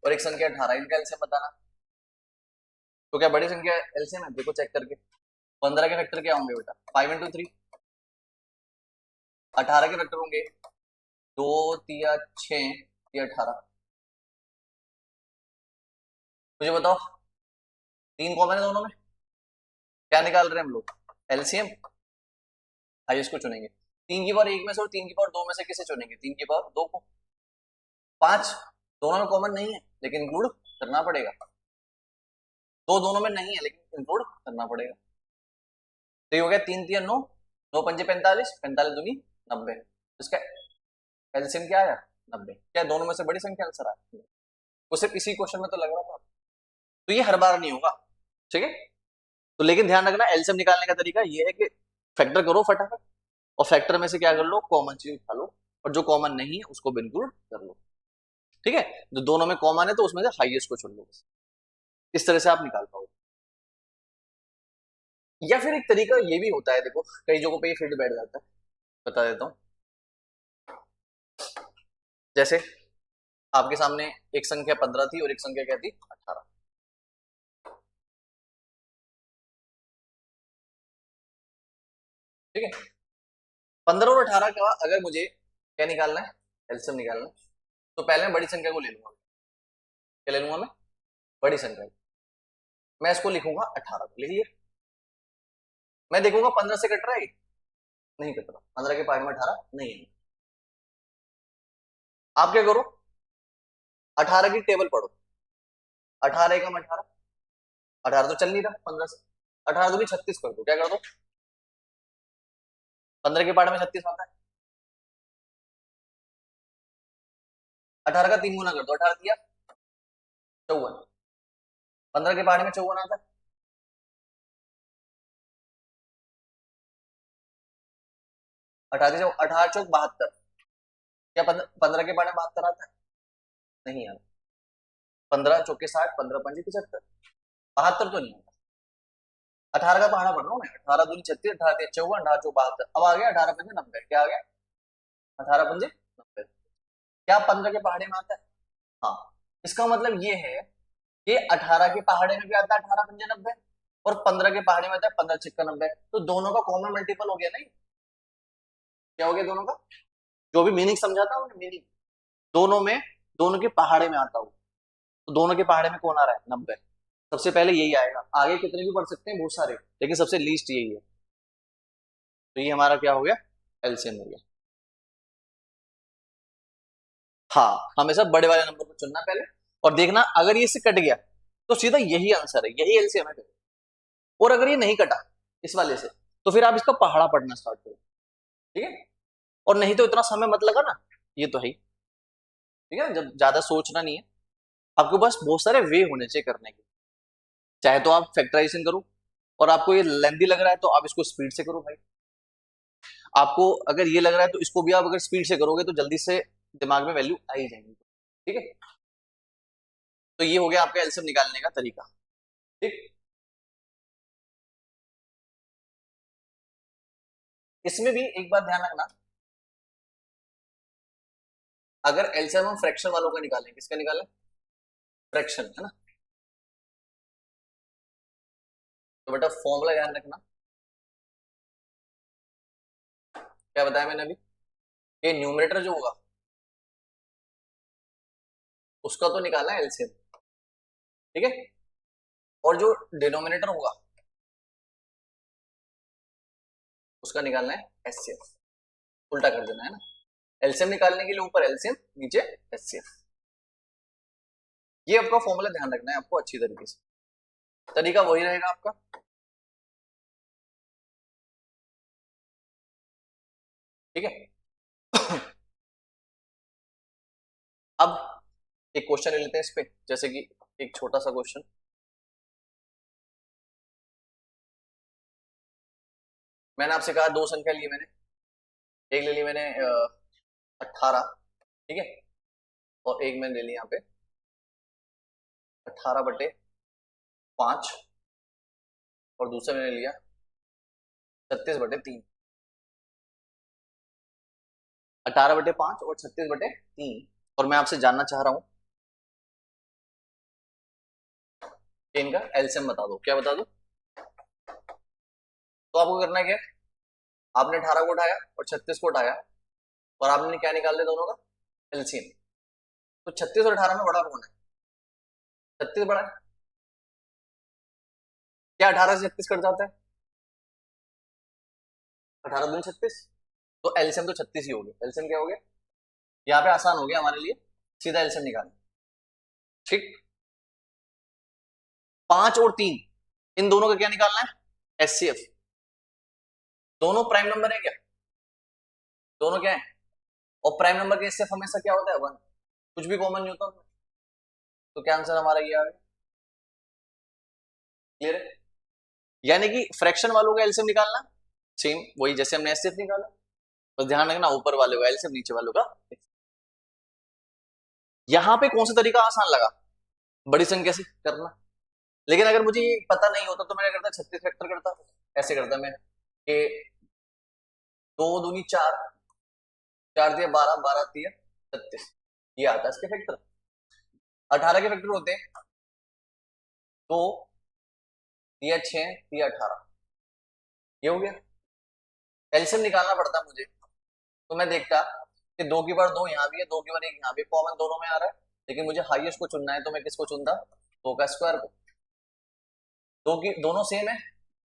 और एक संख्या 18, इनका एलसीएम बताना, तो क्या बड़ी संख्या एलसीएम है, देखो चेक करके, 15 के फैक्टर क्या होंगे बेटा, 5 × 3, 18 के फैक्टर होंगे 2 तिया 6 या 18। मुझे बताओ, 3 कॉमन है दोनों में, क्या निकाल रहे हैं हम लोग, एलसीएम, हाईएस्ट को चुनेंगे। 3 की पावर 1 में से और 3 की पावर 2 में से किसे चुनेंगे, 3 की पावर 2 को। 5 दोनों में कॉमन नहीं है लेकिन इंक्लूड करना पड़ेगा, 2 दोनों में नहीं है लेकिन इंक्लूड करना पड़ेगा, तो ये हो गया 3 तिया 9, 9 पंजे 45, 45 दूनी 90, इसका एलसीएम क्या आया? 90। क्या दोनों में से बड़ी संख्या आंसर आया? वो सिर्फ इसी क्वेश्चन में तो लग रहा था। तो ये हर बार नहीं होगा, ठीक है। तो लेकिन ध्यान रखना, एलसीएम निकालने का तरीका ये है कि फैक्टर करो फटाफट, और फैक्टर में से क्या कर लो, कॉमन चीज उठा लो, और जो कॉमन नहीं है उसको भी इंक्लूड कर लो, ठीक है। जो दोनों में कॉमन है तो उसमें से हाईएस्ट को चुन लो, बस इस तरह से आप निकाल पाओगे। या फिर एक तरीका ये भी होता है, देखो कई जगहों पे ये फिट बैठ जाता है, बता देता हूं। जैसे आपके सामने एक संख्या 15 थी और एक संख्या क्या थी, 18, ठीक है। 15 और 18 का अगर मुझे क्या निकालना है, एलसीएम निकालना है, तो पहले मैं बड़ी संख्या को ले लूंगा। क्या ले लूंगा मैं? बड़ी संख्या। मैं इसको लिखूंगा 18 को, लिख लिया। मैं देखूंगा 15 से कट रहा है, नहीं कट रहा, 15 के पार्ट में 18 नहीं है। आप क्या करो, 18 की टेबल पढ़ो, 18 एकम 18, 18 तो चल नहीं रहा 15 से, 18 दूनी 36 कर दो, क्या कर दो, 15 के पार्ट में 36 आता है, 18 का 3 गुना कर दो, 18 दिया 54, 15 के पार्ट में 54 आता है, 18 18 चौक 72, क्या 15 के पार्ट में 72 आता है, नहीं आता, 15 चौके 60, 15 पंजे 75, 72 तो नहीं आता। 18 का पहाड़ा पढ़ रहा हूँ मैं, 18 दूनी 36, 18 तेज 54, 18 चौक 72, अब आ गया 18 पंजे 90, क्या आ गया, 18 पंजे 90, क्या 15 के पहाड़े में आता है? हाँ। इसका मतलब ये है कि 18 के पहाड़े में भी आता है 18 पंजे 90, और 15 के पहाड़े में आता है 15 छिक्का 90, तो दोनों का कॉमन मल्टीपल हो गया नहीं? क्या हो गया दोनों का? जो भी मीनिंग समझाता हूँ, मीनिंग दोनों में, दोनों के पहाड़े में आता हूँ, तो दोनों के पहाड़े में कौन आ रहा है, 90। सबसे पहले यही आएगा, आगे कितने भी पढ़ सकते हैं बहुत सारे, लेकिन सबसे लीस्ट यही है। तो ये हमारा क्या हो गया, एलसीएम हो गया। हाँ, हमेशा बड़े वाले नंबर को चुनना पहले, और देखना अगर ये इससे कट गया तो सीधा यही आंसर है, यही एलसीएम है। और अगर ये नहीं कटा इस वाले से, तो फिर आप इसका पहाड़ा पढ़ना स्टार्ट करो, ठीक है। और नहीं तो इतना समय मत लगा ना, ये तो है ही, ठीक है ना, जब ज्यादा सोचना नहीं है आपको, बस बहुत सारे वे होने चाहिए करने के। चाहे तो आप फैक्टराइजेशन करो, और आपको ये लेंदी लग रहा है तो आप इसको स्पीड से करो भाई। आपको अगर ये लग रहा है तो इसको भी आप अगर स्पीड से करोगे तो जल्दी से दिमाग में वैल्यू आ ही जाएंगी, ठीक है। तो ये हो गया आपका एलसीएम निकालने का तरीका, ठीक। इसमें भी एक बात ध्यान रखना, अगर एलसीएम हम फ्रैक्शन वालों का निकालें, किसका निकालें, फ्रैक्शन, है ना, तो बेटा फॉर्मूला ध्यान रखना, क्या बताया मैंने अभी, ये न्यूमरेटर जो होगा उसका तो निकालना है एलसीएम, ठीक है, और जो डिनोमिनेटर होगा उसका निकालना है एचसीएफ, उल्टा कर देना है ना, एलसीएम निकालने के लिए ऊपर एलसीएम, नीचे एचसीएफ। ये आपका फॉर्मूला ध्यान रखना है आपको अच्छी तरीके से, तरीका वही रहेगा आपका, ठीक है। अब एक क्वेश्चन ले लेते हैं इस पे, जैसे कि एक छोटा सा क्वेश्चन, मैंने आपसे कहा दो संख्या ली मैंने, एक ले ली मैंने 18, ठीक है, और एक मैंने ले ली यहाँ पे 18/5, और दूसरा मैंने लिया 36/3, 18/5 और 36/3, और मैं आपसे जानना चाह रहा हूं कि इनका एलसीएम बता दो, क्या बता दो। तो आपको करना क्या है, आपने 18 को उठाया और 36 को उठाया, और आपने क्या निकाल लिया दोनों का एलसीएम। तो 36 और 18 में बड़ा कौन है, 36 बड़ा है, क्या 18 से 36 कट जाता है, 18 दूनी 36, तो एलसीएम तो 36 ही हो गया, एलसीएम क्या हो गया, यहाँ पे आसान हो गया हमारे लिए, सीधा एलसीएम निकालना, ठीक। 5 और 3 इन दोनों का क्या निकालना है, एचसीएफ। दोनों प्राइम नंबर है क्या, दोनों क्या है और प्राइम नंबर के एचसीएफ हमेशा क्या होता है 1, कुछ भी कॉमन नहीं होता उसमें। तो क्या आंसर हमारा ये आ गया? क्लियर है? यानी कि फ्रैक्शन वालों का एलसीएम निकालना सेम वही जैसे हमने एचसीएफ निकाला, बस ध्यान रखना ऊपर वाले का एलसीएम नीचे वालों का। यहां पे कौन सा तरीका आसान लगा? बड़ी संख्या से करना। लेकिन अगर मुझे ये पता नहीं होता तो मैं क्या करता? 36 फैक्टर करता। ऐसे करता मैं कि 2 दूनी 4, 4 दिया 12, 12 दिया 36, ये आता है इसके फैक्टर। 18 के फैक्टर होते हैं 2 दिया 6 दिया 18, ये हो गया। एलसीएम निकालना पड़ता मुझे, तो मैं देखता कि 2 की बार 2 यहाँ भी है, 2 की बार 1 यहाँ भी, कॉमन दोनों में आ रहा है, लेकिन मुझे हाईएस्ट को चुनना है तो मैं किसको चुनता? 2 का स्क्वायर को। 2 की दोनों सेम है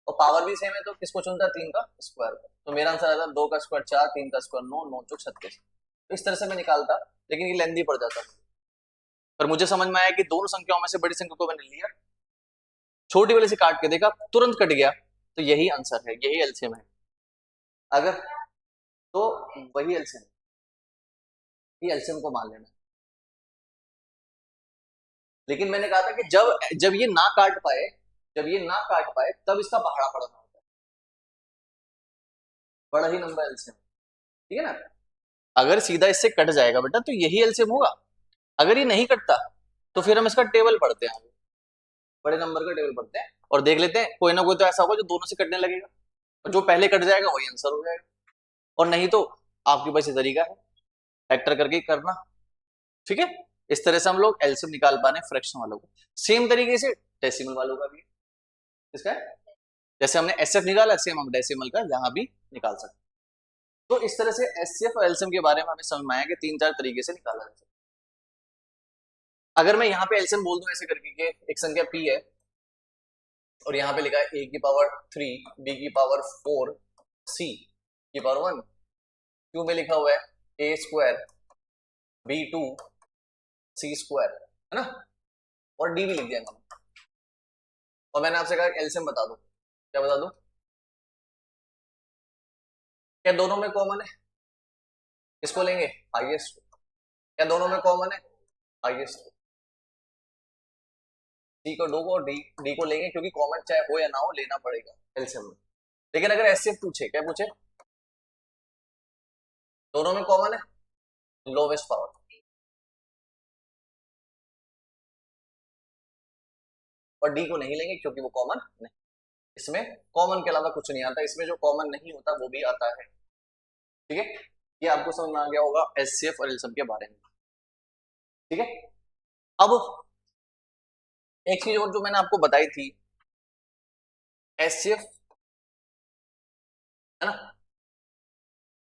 और पावर भी सेम है तो किसको चुनता है? 3 का स्क्वायर को। तो मेरा आंसर आता है 2 का स्क्वायर 4, 3 का स्क्वायर 9, 9 चौक 36। तो इस तरह से मैं निकालता, लेकिन ये लेंदी पड़ जाता। पर मुझे समझ में आया कि दोनों संख्याओं में से बड़ी संख्या को मैंने लिया, छोटी वाले से काट के देखा, तुरंत कट गया, तो यही आंसर है, यही एलसीएम है। अगर तो वही एलसीएम, ये एलसीएम को मान लेना। लेकिन मैंने कहा था कि जब जब ये ना काट पाए, जब ये ना काट पाए तब इसका पहाड़ा पड़ना होता है, बड़ा ही नंबर एलसीएम। ठीक है ना? अगर सीधा इससे कट जाएगा बेटा तो यही एलसीएम होगा। अगर ये नहीं कटता तो फिर हम इसका टेबल पढ़ते हैं, बड़े नंबर का टेबल पढ़ते हैं और देख लेते हैं कोई ना कोई तो ऐसा होगा जो दोनों से कटने लगेगा, और जो पहले कट जाएगा वही आंसर हो जाएगा। और नहीं तो आपके पास ये तरीका है फैक्टर करके करना। ठीक है? इस तरह से हम लोग एलसीएम निकाल पाने फ्रैक्शन वालों को। सेम तरीके से डेसिमल वालों का भी है। इसका है? जैसे हमने एसएफ निकाला, सेम हम डेसिमल का यहां भी निकाल सकते। तो इस तरह से एचसीएफ और एलसीएम के बारे में हमें समझ में आया कि 3-4 तरीके से निकाला जा सकता है। अगर मैं यहाँ पे एलसीएम बोल दूं ऐसे करके कि एक संख्या p है और यहाँ पे लिखा है a की पावर 3, b की पावर 4, c की पावर 1, q में लिखा हुआ है a square b2 c square, है ना? और d भी लिख दिया मैंने। और मैंने आपसे कहा एलसीएम बता दो, क्या बता दो? क्या दोनों में कॉमन है? किसको लेंगे? हाईएस्ट। क्या दोनों में कॉमन है? हाईएस्ट। डी को दो को डी को लेंगे क्योंकि कॉमन चाहे हो या ना हो लेना पड़ेगा एलसीएम में। लेकिन अगर एचसीएफ पूछे, क्या पूछे? दोनों में कॉमन है लोवेस्ट पावर, और डी को नहीं लेंगे क्योंकि वो कॉमन नहीं। इसमें कॉमन के अलावा कुछ नहीं आता, इसमें जो कॉमन नहीं होता वो भी आता है। ठीक है? ये आपको समझ में आ गया होगा एचसीएफ और एलसीएम के बारे में। ठीक है? अब एक चीज और जो मैंने आपको बताई थी, एचसीएफ है ना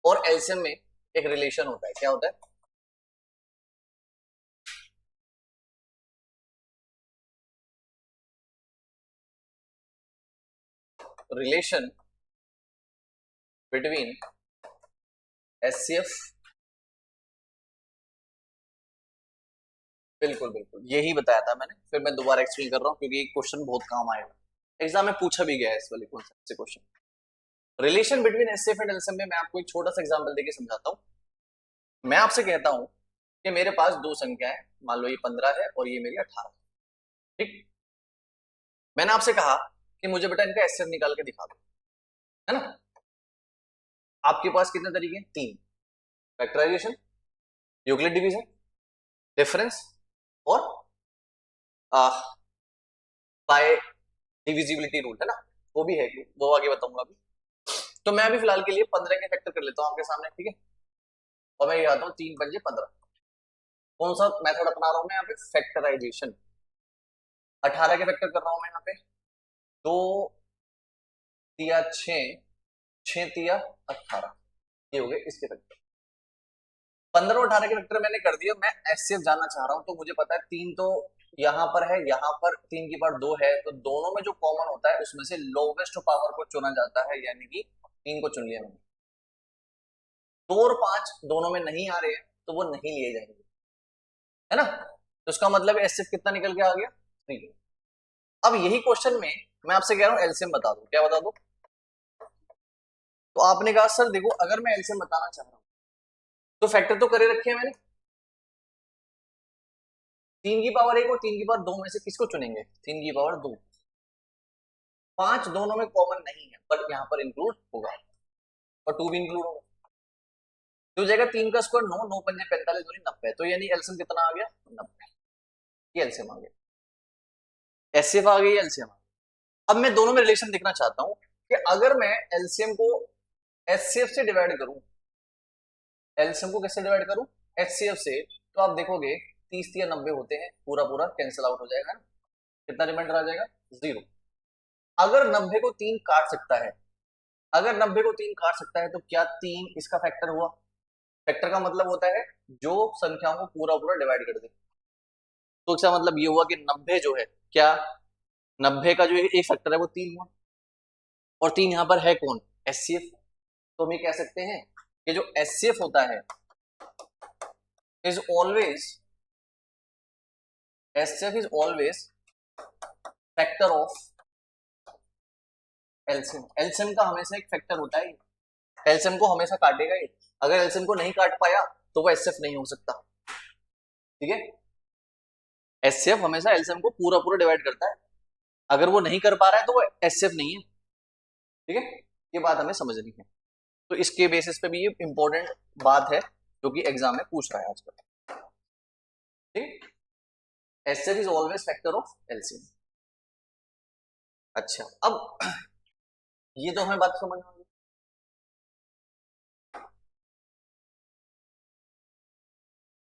और एलसीएम में एक रिलेशन होता है। क्या होता है? रिलेशन बिटवीन एचसीएफ, बिल्कुल बिल्कुल यही बताया था मैंने, फिर मैं दोबारा एक्सप्लेन कर रहा हूं क्योंकि क्वेश्चन बहुत काम आएगा, एग्जाम में पूछा भी गया है इस वाले कॉन्सेप्ट से question. Relation between HCF and LCM में मैं आपको एक छोटा सा एग्जांपल देके समझाता हूं। मैं आपसे कहता हूं कि मेरे पास दो संख्याएं, मान लो ये 15 है और ये मेरी 18। ठीक? मैंने आपसे कहा कि मुझे बेटा इनका एचसीएफ निकाल के दिखा दो, है ना? आपके पास कितने तरीके हैं? 3। फैक्टराइजेशन, यूक्लिड डिवीजन, डिफरेंस और बाय डिविजिबिलिटी रूल, है ना? वो भी है, वो आगे बताऊंगा अभी। तो मैं अभी फिलहाल के लिए 15 के फैक्टर कर लेता हूं आपके सामने। ठीक है? और मैं ये आता हूं 3 पंजे 15। कौन सा मेथड अपना रहा हूं मैं यहाँ पे? फैक्टराइजेशन। 18 के फैक्टर कर रहा हूं मैं यहाँ पे, 2 तिया 6, 6 तिया 18, ये हो गए इसके फैक्टर। 15 और 18 के फैक्टर मैंने कर दिया। मैं एचसीएफ जानना चाह रहा हूं, तो मुझे पता है 3 तो यहाँ पर है, यहाँ पर 3 की पावर 2 है, तो दोनों में जो कॉमन होता है उसमें से लोवेस्ट पावर को चुना जाता है, यानी कि 3 को चुन लिया मैंने। 2 और 5 दोनों में नहीं आ रहे हैं तो वो नहीं लिए जाएंगे, है ना? तो इसका मतलब एचसीएफ कितना निकल के आ गया? 3। अब यही क्वेश्चन में मैं आपसे कह रहा हूं एलसीएम बता दो, क्या बता दो? तो आपने कहा सर देखो अगर मैं एलसीएम बताना चाह रहा हूं तो फैक्टर तो करे रखे हैं मैंने, 3 की पावर 1 और 3 की पावर 2 में से किसको चुनेंगे? 3 की पावर 2। 5 दोनों में कॉमन नहीं है पर यहाँ पर इंक्लूड होगा, और 2 भी इंक्लूड होगा, तो जाएगा 3 का स्क्वायर 9, 9 पंजे 45, 2 90, तो यानी एलसीएम कितना आ गया? 90। ये एलसीएम आ गया, एचसीएफ आ गई, एलसीएम आ गया। अब मैं दोनों में रिलेशन देखना चाहता हूं कि अगर मैं एलसीएम को एचसीएफ से डिवाइड करूं, एलसीएम को किससे डिवाइड करूं? एचसीएफ से, तो आप देखोगे 30 या 90 होते हैं, पूरा पूरा कैंसिल आउट हो जाएगा ना, कितना रिमाइंडर आ जाएगा? 0। अगर 90 को 3 काट सकता है, अगर 90 को 3 काट सकता है तो क्या 3 इसका फैक्टर हुआ? फैक्टर का मतलब होता है जो संख्याओं को पूरा पूरा डिवाइड कर दे, तो इसका मतलब ये हुआ कि 90 जो है, क्या 90 का जो एक फैक्टर है वो 3 हुआ, और 3 यहां पर है कौन? एचसीएफ। तो हम ये कह सकते हैं कि जो एचसीएफ होता है is always, HCF is always factor of LCM. LCM का हमेशा एक फैक्टर होता है, एलसीएम को हमेशा काटेगा ये, अगर एलसीएम को नहीं काट पाया तो वो एचसीएफ नहीं हो सकता, ठीक है? एचसीएफ हमेशा एलसीएम को पूरा पूरा डिवाइड करता है, अगर वो नहीं कर पा रहा है तो वो एचसीएफ नहीं है, ठीक है? ये बात हमें समझनी है, तो इसके बेसिस पे भी ये इंपॉर्टेंट बात है जो कि एग्जाम में पूछ रहा है आजकल, ठीक? HCF is always factor of LCM. अच्छा, अब ये तो हमें बात समझ में आ गई।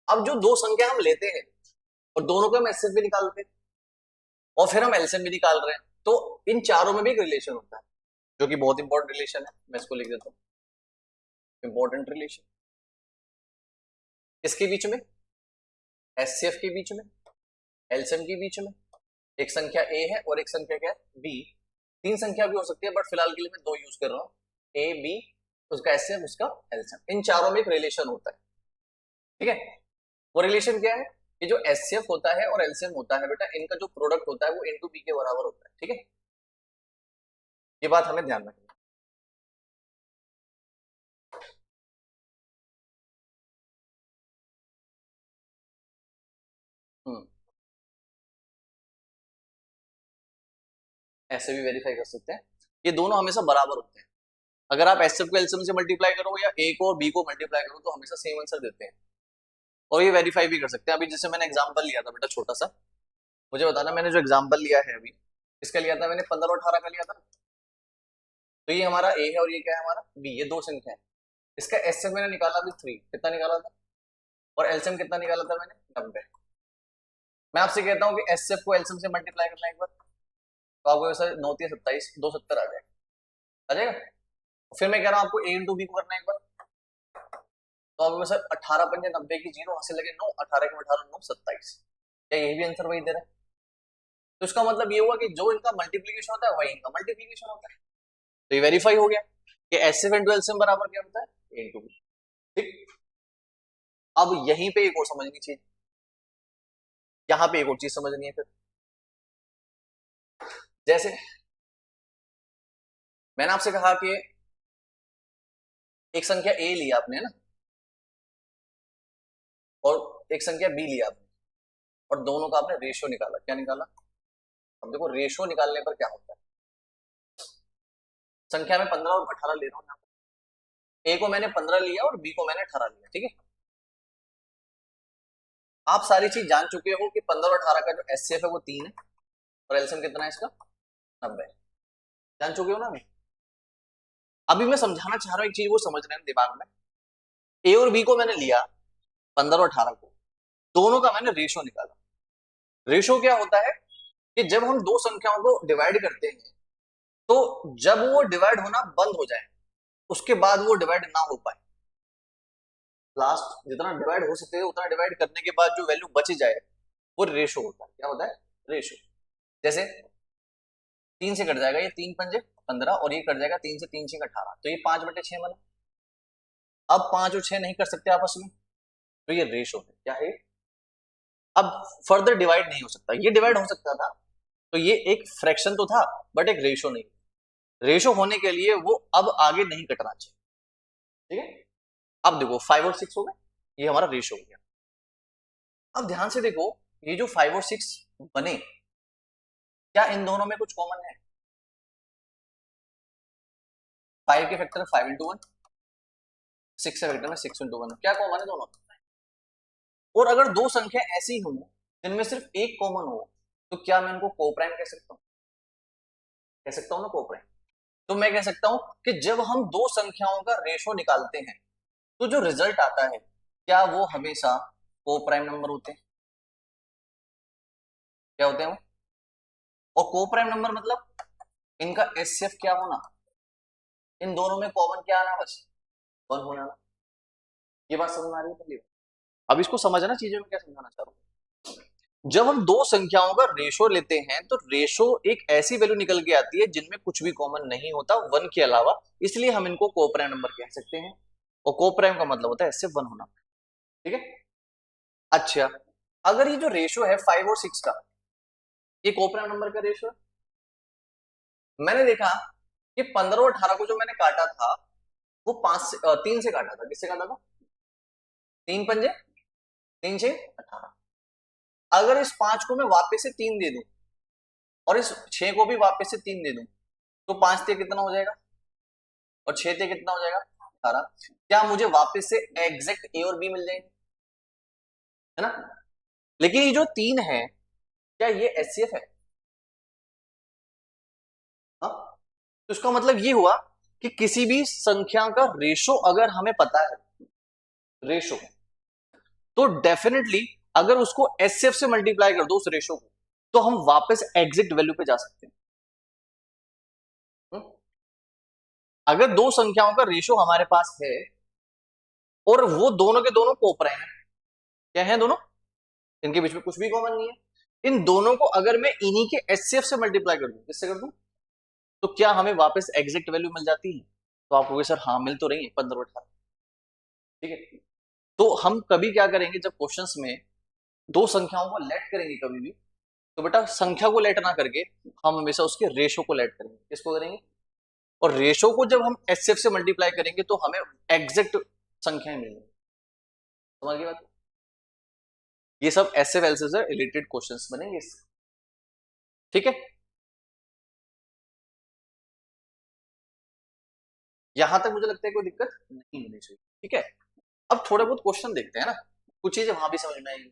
अब जो दो संख्या हम लेते हैं और दोनों को हम एचसीएफ भी निकालते हैं और फिर हम एलसीएम भी निकाल रहे हैं, तो इन चारों में भी एक रिलेशन होता है जो कि बहुत इंपॉर्टेंट रिलेशन है, मैं इसको लिख देता हूं, इंपॉर्टेंट रिलेशन। इसके बीच में, एचसीएफ के बीच में, एलसीएम के बीच में एक संख्या ए है और एक संख्या क्या है? बी। 3 संख्या भी हो सकती है बट फिलहाल के लिए मैं 2 यूज कर रहा हूं, ए बी, उसका एचसीएफ, उसका एलसीएम। इन चारों में एक रिलेशन होता है, ठीक है? वो रिलेशन क्या है कि जो एचसीएफ होता है और एलसीएम होता है बेटा, इनका जो प्रोडक्ट होता है वो इनटू बी के बराबर होता है, ठीक है? ये बात हमें ध्यान रखनी है। ऐसे भी वेरीफाई कर सकते हैं, ये दोनों हमेशा बराबर होते हैं। अगर आप एचसीएफ को एलसीएम से मल्टीप्लाई करो या ए को और बी को मल्टीप्लाई करो तो हमेशा सेम आंसर देते हैं, और ये वेरीफाई भी कर सकते हैं। अभी जैसे मैंने एग्जांपल लिया था बेटा छोटा सा, मुझे बताना, मैंने जो एग्जांपल लिया है अभी, इसका लिया था मैंने 15 और 18 का लिया था, तो ये हमारा ए है और ये क्या है हमारा बी, ये दो संख्या है। इसका एचसीएफ मैंने निकाला अभी 3, कितना निकाला था? और एलसीएम कितना निकाला था मैंने? 90। मैं आपसे कहता हूँ कि एचसीएफ को एलसीएम से मल्टीप्लाई करना एक बार, तो आपको वैसे 9 3 27 270 आ जाएगा, आ जाएगा। फिर मैं कह रहा हूँ आपको ए इंटू बी को करना एक बार, तो आपको वैसे 18 पंजे 90 की 0 हासिल लगे 9, 18 के 18 9 27, क्या यही भी आंसर वही दे रहा है? तो इसका मतलब ये हुआ कि जो इनका मल्टीप्लीकेशन होता है वही इनका मल्टीप्लीकेशन होता है, तो ये वेरीफाई हो गया कि एचसीएफ इंटू एलसीएम बराबर क्या होता है? ए इंटू बी, ठीक? अब यहीं पे एक और समझनी चाहिए, यहां पे एक और चीज समझनी है फिर, जैसे मैंने आपसे कहा कि एक संख्या ए लिया आपने, है ना, और एक संख्या बी लिया आपने, और दोनों का आपने रेशियो निकाला, क्या निकाला? अब देखो रेशियो निकालने पर क्या होता है, संख्या में 15 और 18 ले रहा हूं, ए को मैंने 15 लिया और बी को मैंने 18 लिया, ठीक है? आप सारी चीज जान चुके हो कि 15 और 18 का जो एचसीएफ है वो 3 है और एलसीएम कितना है इसका? 90, जान चुके हो ना? अभी मैं समझाना चाह रहा हूं एक चीज, वो समझ रहे हैं दिमाग में। ए और बी को मैंने लिया 15 और 18 को, दोनों का मैंने रेशियो निकाला। रेशियो क्या होता है कि जब हम दो संख्याओं को डिवाइड करते हैं तो जब वो डिवाइड होना बंद हो जाए उसके बाद वो डिवाइड ना हो पाए, लास्ट जितना डिवाइड हो सकते हैं उतना डिवाइड करने के बाद जो वैल्यू बच जाए वो रेशियो होता है। क्या होता है? रेशियो। जैसे 3 से कट जाएगा ये 3 पंजे 15 और ये कट जाएगा 3 से 3 6 18, तो ये 5/6 बना। अब 5 और 6 नहीं कर सकते आपस में, तो ये रेशियो है, क्या है? अब फर्दर डिवाइड नहीं हो सकता, ये डिवाइड हो सकता था, तो ये एक फ्रैक्शन तो था बट एक रेशियो नहीं। रेशियो होने के लिए वो अब आगे नहीं कटना चाहिए, ठीक है? अब देखो 5 और 6 हो गए, ये हमारा रेशो हो गया। अब ध्यान से देखो, ये जो 5 और 6 बने, क्या इन दोनों में कुछ कॉमन है? 5 के फैक्टर 5 × 1, 6 के फैक्टर में 6 × 1, क्या कॉमन है दोनों? और अगर दो संख्या ऐसी हो जिनमें सिर्फ एक कॉमन हो, तो क्या मैं इनको कोप्राइम कह सकता हूं? कह सकता हूं ना कोप्राइम। तो मैं कह सकता हूं कि जब हम दो संख्याओं का रेशो निकालते हैं, तो जो रिजल्ट आता है, क्या वो हमेशा कोप्राइम नंबर होते हैं? क्या होते हैं वो? और कोप्राइम नंबर मतलब इनका एचसीएफ क्या होना, इन दोनों में कॉमन क्या आना, बस 1 होना ना। ये बात समझ में आ रही है पहली बार? अब इसको समझना, चीजों में क्या समझाना चाह रहा हूं। जब हम दो संख्याओं का रेशो लेते हैं, तो रेशो एक ऐसी वैल्यू निकल के आती है जिनमें कुछ भी कॉमन नहीं होता 1 के अलावा, इसलिए हम इनको कोप्राइम नंबर कह सकते हैं। और कोप्राइम का मतलब होता है इससे 1 होना। ठीक है। अच्छा, अगर ये जो रेशो है 5 और 6 का, ये कोप्राइम नंबर का रेशो है। मैंने देखा कि 15 और 18 को जो मैंने काटा था, वो 3 से काटा था। किससे काटा था? 3 पंजे 3 6 18। अगर इस 5 को मैं वापस से 3 दे दूं, और इस 6 को भी वापस से 3 दे दूं, तो 5 से कितना हो जाएगा, और 6 से कितना हो जाएगा, 18। क्या मुझे वापस से एग्जैक्ट ए और बी मिल जाएंगे? है ना। लेकिन ये जो 3 है, क्या ये एचसीएफ है? हाँ। तो इसका मतलब ये हुआ कि किसी भी संख्या का रेशो अगर हमें पता है, रेशो, तो डेफिनेटली अगर उसको एचसीएफ से मल्टीप्लाई कर दो उस रेशो को, तो हम वापस एग्जैक्ट वैल्यू पे जा सकते हैं। हम्म? अगर दो संख्याओं का रेशो हमारे पास है, और वो दोनों के दोनों कोप्राइम है, क्या है दोनों, इनके बीच में कुछ भी कॉमन नहीं है, इन दोनों को अगर मैं इन्हीं के एचसीएफ से मल्टीप्लाई कर दूं, किससे कर दूं, तो क्या हमें वापस एग्जैक्ट वैल्यू मिल जाती है? तो आप कहोगे सर हाँ मिल तो रही है 15 और 18। ठीक है। तो हम कभी क्या करेंगे, जब क्वेश्चंस में दो संख्याओं को लेट करेंगे कभी भी, तो बेटा संख्या को लेट ना करके हम हमेशा उसके रेशो को लेट करेंगे। किसको करेंगे? और रेशो को जब हम एचसीएफ से मल्टीप्लाई करेंगे, तो हमें एग्जैक्ट संख्याएं मिलेंगी। समझ गई बात? ये सब एसएफ एलसी से रिलेटेड क्वेश्चंस बनेंगे इससे। ठीक है। यहां तक मुझे लगता है कोई दिक्कत नहीं होनी चाहिए। ठीक है। अब थोड़े बहुत क्वेश्चन देखते हैं ना, कुछ चीजें वहां भी समझ में आएंगी।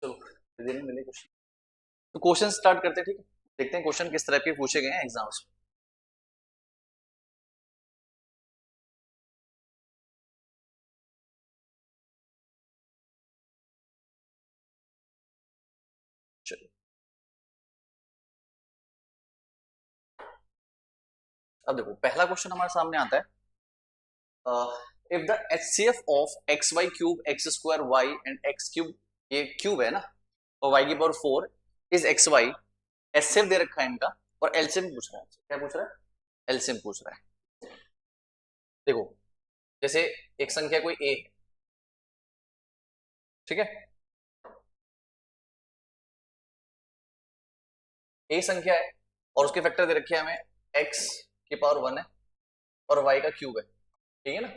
चलो देने मिले क्वेश्चन, तो क्वेश्चन स्टार्ट करते हैं, ठीक है। देखते हैं क्वेश्चन किस तरह के पूछे गए हैं एग्जाम्स में। चलो अब देखो पहला क्वेश्चन हमारे सामने आता है, if the HCF of x y cube x square y and x cube, ये क्यूब है ना, और वाई की power 4 is x y, HCF दे रखा है इनका, और एलसीएम पूछ रहा है। क्या पूछ रहा है? एलसीएम पूछ रहा है। देखो जैसे एक संख्या कोई ए, ठीक है, ए संख्या है और उसके फैक्टर दे रखे हैं हमें, एक्स की पावर 1 है और वाई का क्यूब है, ठीक है ना।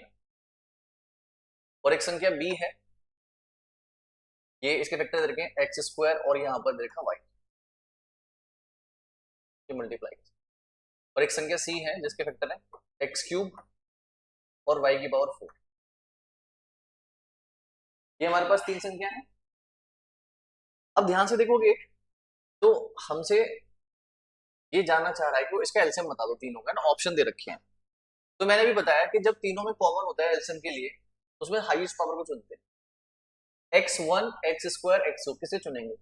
और एक संख्या बी है, ये इसके फैक्टर दे रखे हैं एक्स स्क्वायर और यहां पर दे रखा वाई की मल्टीप्लाई। और एक संख्या सी है जिसके फैक्टर है एक्स क्यूब और वाई की पावर 4। ये हमारे पास तीन संख्या है। अब ध्यान से देखोगे तो हमसे ये जानना चाह रहा है कि वो इसका एलसीएम बता दो तीनों का ना, ऑप्शन दे रखे हैं। तो मैंने भी बताया कि जब तीनों में कॉमन होता है एलसीएम के लिए, उसमें हाईएस्ट पावर को चुनते हैं। X one x square x, किसे चुनेंगे?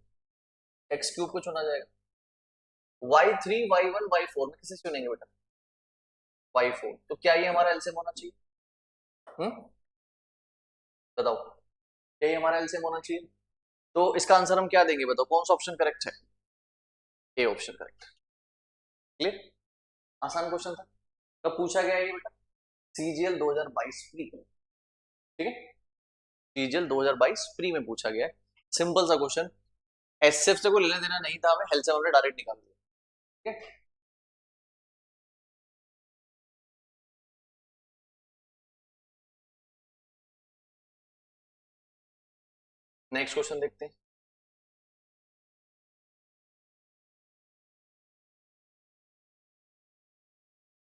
एक्स क्यूब को चुना जाएगा। Y three y one y four में किसे चुनेंगे बेटा? Y four. तो क्या ये हमारा एलसीएम होना चाहिए? बताओ, क्या ये हमारा एलसीएम होना चाहिए? तो इसका आंसर हम क्या देंगे बताओ, कौन सा ऑप्शन करेक्ट है? A option correct. क्लियर? आसान क्वेश्चन था। कब पूछा गया ये बेटा? सीजीएल 2022 प्री, ठीक है, सीजीएल 2022 प्री में पूछा गया है। सिंपल सा क्वेश्चन, एचसीएफ से कोई लेना देना नहीं था हमें, एलसीएम हमने डायरेक्ट निकाल दिया, ठीक है। नेक्स्ट क्वेश्चन देखते हैं।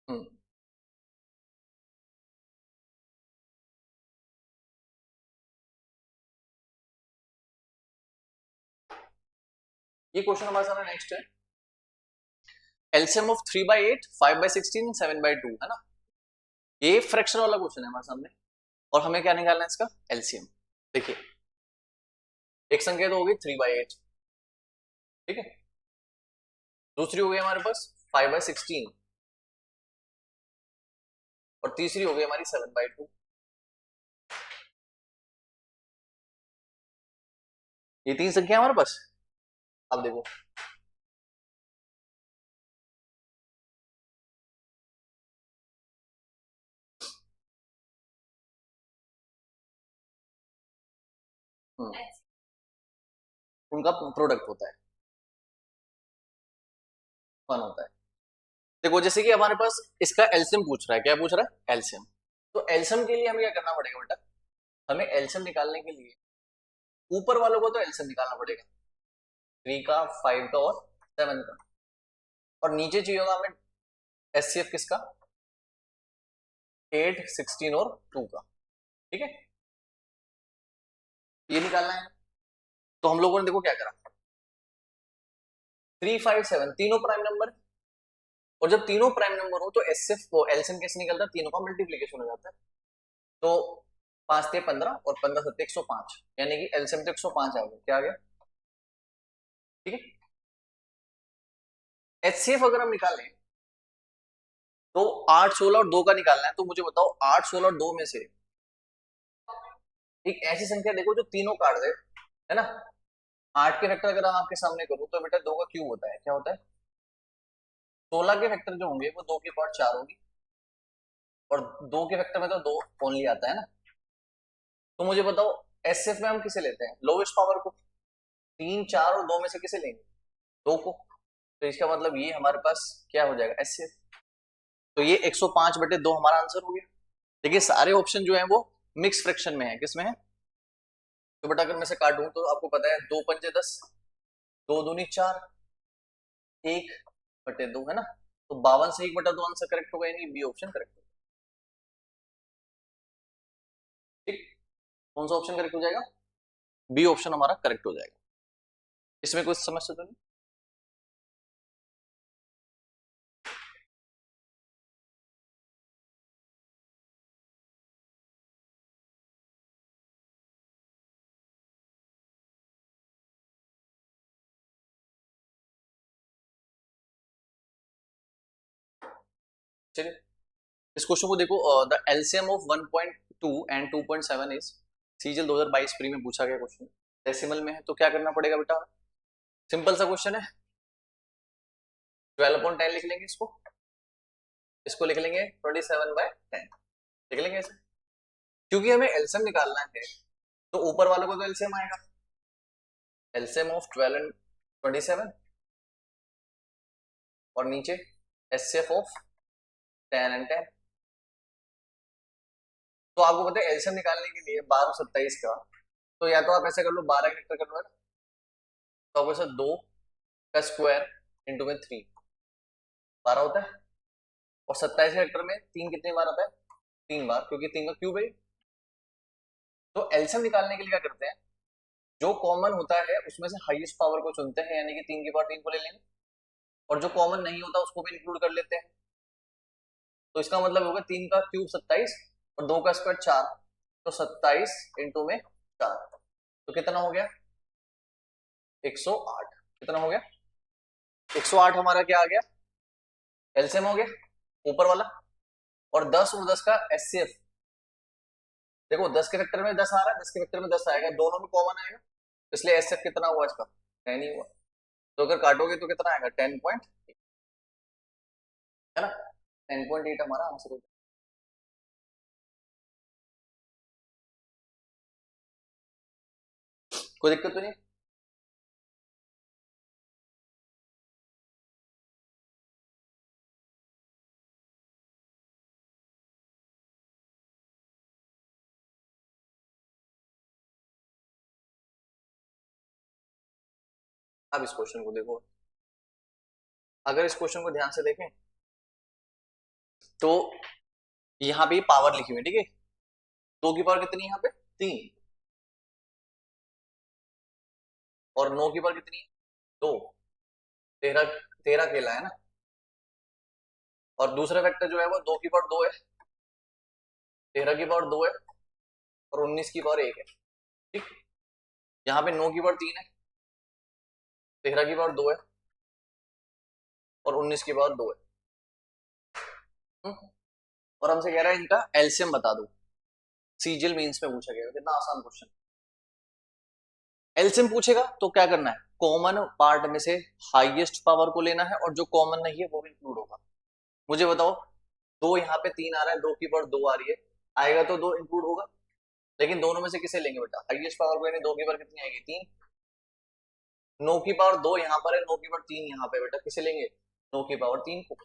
हम्म, ये क्वेश्चन हमारे सामने नेक्स्ट है, एलसीएम ऑफ 3/8 5/16 7/2 है ना। ये फ्रैक्शन वाला क्वेश्चन है हमारे सामने और हमें क्या निकालना है इसका एलसीएम। देखिए एक संख्या तो होगी 3/8, ठीक है, दूसरी हो गई हमारे पास 5/16 और तीसरी हो गई हमारी 7/2। ये तीन संख्या हमारे पास। अब देखो उनका प्रोडक्ट होता है, वन होता है। देखो जैसे कि हमारे पास इसका एलसीएम पूछ रहा है, क्या पूछ रहा है? एलसीएम। तो एलसीएम के लिए हमें क्या करना पड़ेगा बेटा? हमें एलसीएम निकालने के लिए ऊपर वालों को तो एलसीएम निकालना पड़ेगा, 3 का 5 का और 7 का, और नीचे चाहिए होगा हमें एचसीएफ किसका? 8 16 और 2 का, ठीक है, ये निकालना है। तो हम लोगों ने देखो क्या करा, 3 5 7 तीनों प्राइम नंबर, और जब तीनों प्राइम नंबर हो तो एचसीएफ वो एलसीएम कैसे निकलता है? तीनों का मल्टीप्लीकेशन हो जाता है। तो 5 × 15 और 15 × 7 105, यानी कि एलसीएम तो 105 आ गया। क्या आ गया? ठीक है। एचसीएफ अगर हम निकालें तो 8 16 और 2 का निकालना है। तो मुझे बताओ 8 16 और 2 में से एक ऐसी संख्या देखो जो तीनों काट दे, है ना। 8 के फैक्टर अगर हम आपके सामने करूं तो बेटा 2 का क्यूब होता है, क्या होता है? 16 के फैक्टर जो होंगे वो 2 की पावर 4 होगी, और 2 के फैक्टर में तो 2 ओनली आता है ना। तो मुझे बताओ एचसीएफ में हम किसे लेते हैं? लोवेस्ट पावर को। 3 4 और 2 में से किसे लेंगे? 2 को। तो इसका मतलब ये हमारे पास क्या हो जाएगा? एचसीएफ। तो ये 105/2 हमारा आंसर हो गया। देखिए सारे ऑप्शन जो है वो मिक्स फ्रैक्शन में है। किसमें है? तो बेटा अगर मैं से काटूं तो आपको पता है 2 पंजे 10, 2 दूनी 4, 1/2 है ना। तो 52 से 1/2 आंसर करेक्ट होगा, यानी बी ऑप्शन करेक्ट होगा। ठीक, कौन सा ऑप्शन करेक्ट हो जाएगा? बी ऑप्शन हमारा करेक्ट हो जाएगा। इसमें कुछ समस्या तो नहीं? चलिए इस क्वेश्चन को देखो। The LCM of 1.2 and 2.7 is, सीजल 2022 pre में पूछा गया क्वेश्चन, डेसिमल में है तो क्या करना पड़ेगा बेटा? सिंपल सा क्वेश्चन है, 12/10 लिख लेंगे इसको, इसको लिख लेंगे 27/10 लिख लेंगे ऐसे, क्योंकि हमें एलसीएम निकालना है तो ऊपर वालों को तो एलसीएम आएगा, एलसीएम ऑफ 12 एंड 27, और नीचे एचसीएफ ऑफ 10 एंड 10। तो आपको पता है एलसीएम निकालने के लिए 12 और 27 का, तो या तो आप ऐसे कर लो 12 कैरेक्टर कन्वर्ट, तो आपको सर 2 का स्क्वायर इंटू में 3 12 होता है, और 27 कैरेक्टर में 3 कितनी बार आता है? 3 बार, क्योंकि 3 का क्यूब है। तो एलसीएम निकालने के लिए क्या करते हैं, जो कॉमन होता है उसमें से हाईएस्ट पावर को चुनते हैं, यानी कि 3 की पावर 3 को ले लेंगे, और जो कॉमन नहीं होता उसको भी इंक्लूड कर लेते हैं। तो इसका मतलब होगा 3 का क्यूब 27 और 2 का स्क्वायर 4, तो 27 इंटू में 4, तो कितना हो गया? 108। कितना हो गया? 108 हमारा क्या आ गया? एलसीएम हो गया ऊपर वाला, और 10 और 10 का एचसीएफ। देखो 10 के फैक्टर में 10 आ रहा है, 10 के फैक्टर में 10 आएगा, दोनों में कॉमन आएगा, इसलिए एचसीएफ कितना हुआ इसका? 10 ही हुआ। तो अगर काटोगे तो कितना आएगा? 10 है ना, 10.8 हमारा आंसर होगा। कोई दिक्कत तो नहीं? अब इस क्वेश्चन को देखो, अगर इस क्वेश्चन को ध्यान से देखें तो यहाँ पे पावर लिखी हुई है, ठीक है, 2 की पावर कितनी है यहाँ पे? 3, और 9 की पावर कितनी है? 2, 13, 13 अकेला है ना, और दूसरा वेक्टर जो है वो 2 की पावर 2 है, 13 की पावर 2 है, और 19 की पावर 1 है, ठीक। यहाँ पे 9 की पावर 3 है, 13 की पावर 2 है, और 19 की पावर 2 है। और हमसे कह रहा है इनका एलसीएम बता दो, सीजीएल मींस में पूछा गया, कितना आसान क्वेश्चन। एलसीएम पूछेगा तो क्या करना है, कॉमन पार्ट में से हाईएस्ट पावर को लेना है, और जो कॉमन नहीं है वो भी इंक्लूड होगा। मुझे बताओ, 2 यहाँ पे 3 आ रहा है, 2 की पावर 2 आ रही है, आएगा तो 2 इंक्लूड होगा, लेकिन दोनों में से किसे लेंगे बेटा? हाईएस्ट पावर को, यानी 2 की पावर कितनी आएगी? 3। 9 की पावर 2 यहाँ पर है, 9 की पावर 3 यहाँ पे, बेटा किसे लेंगे? 9 की पावर 3 को।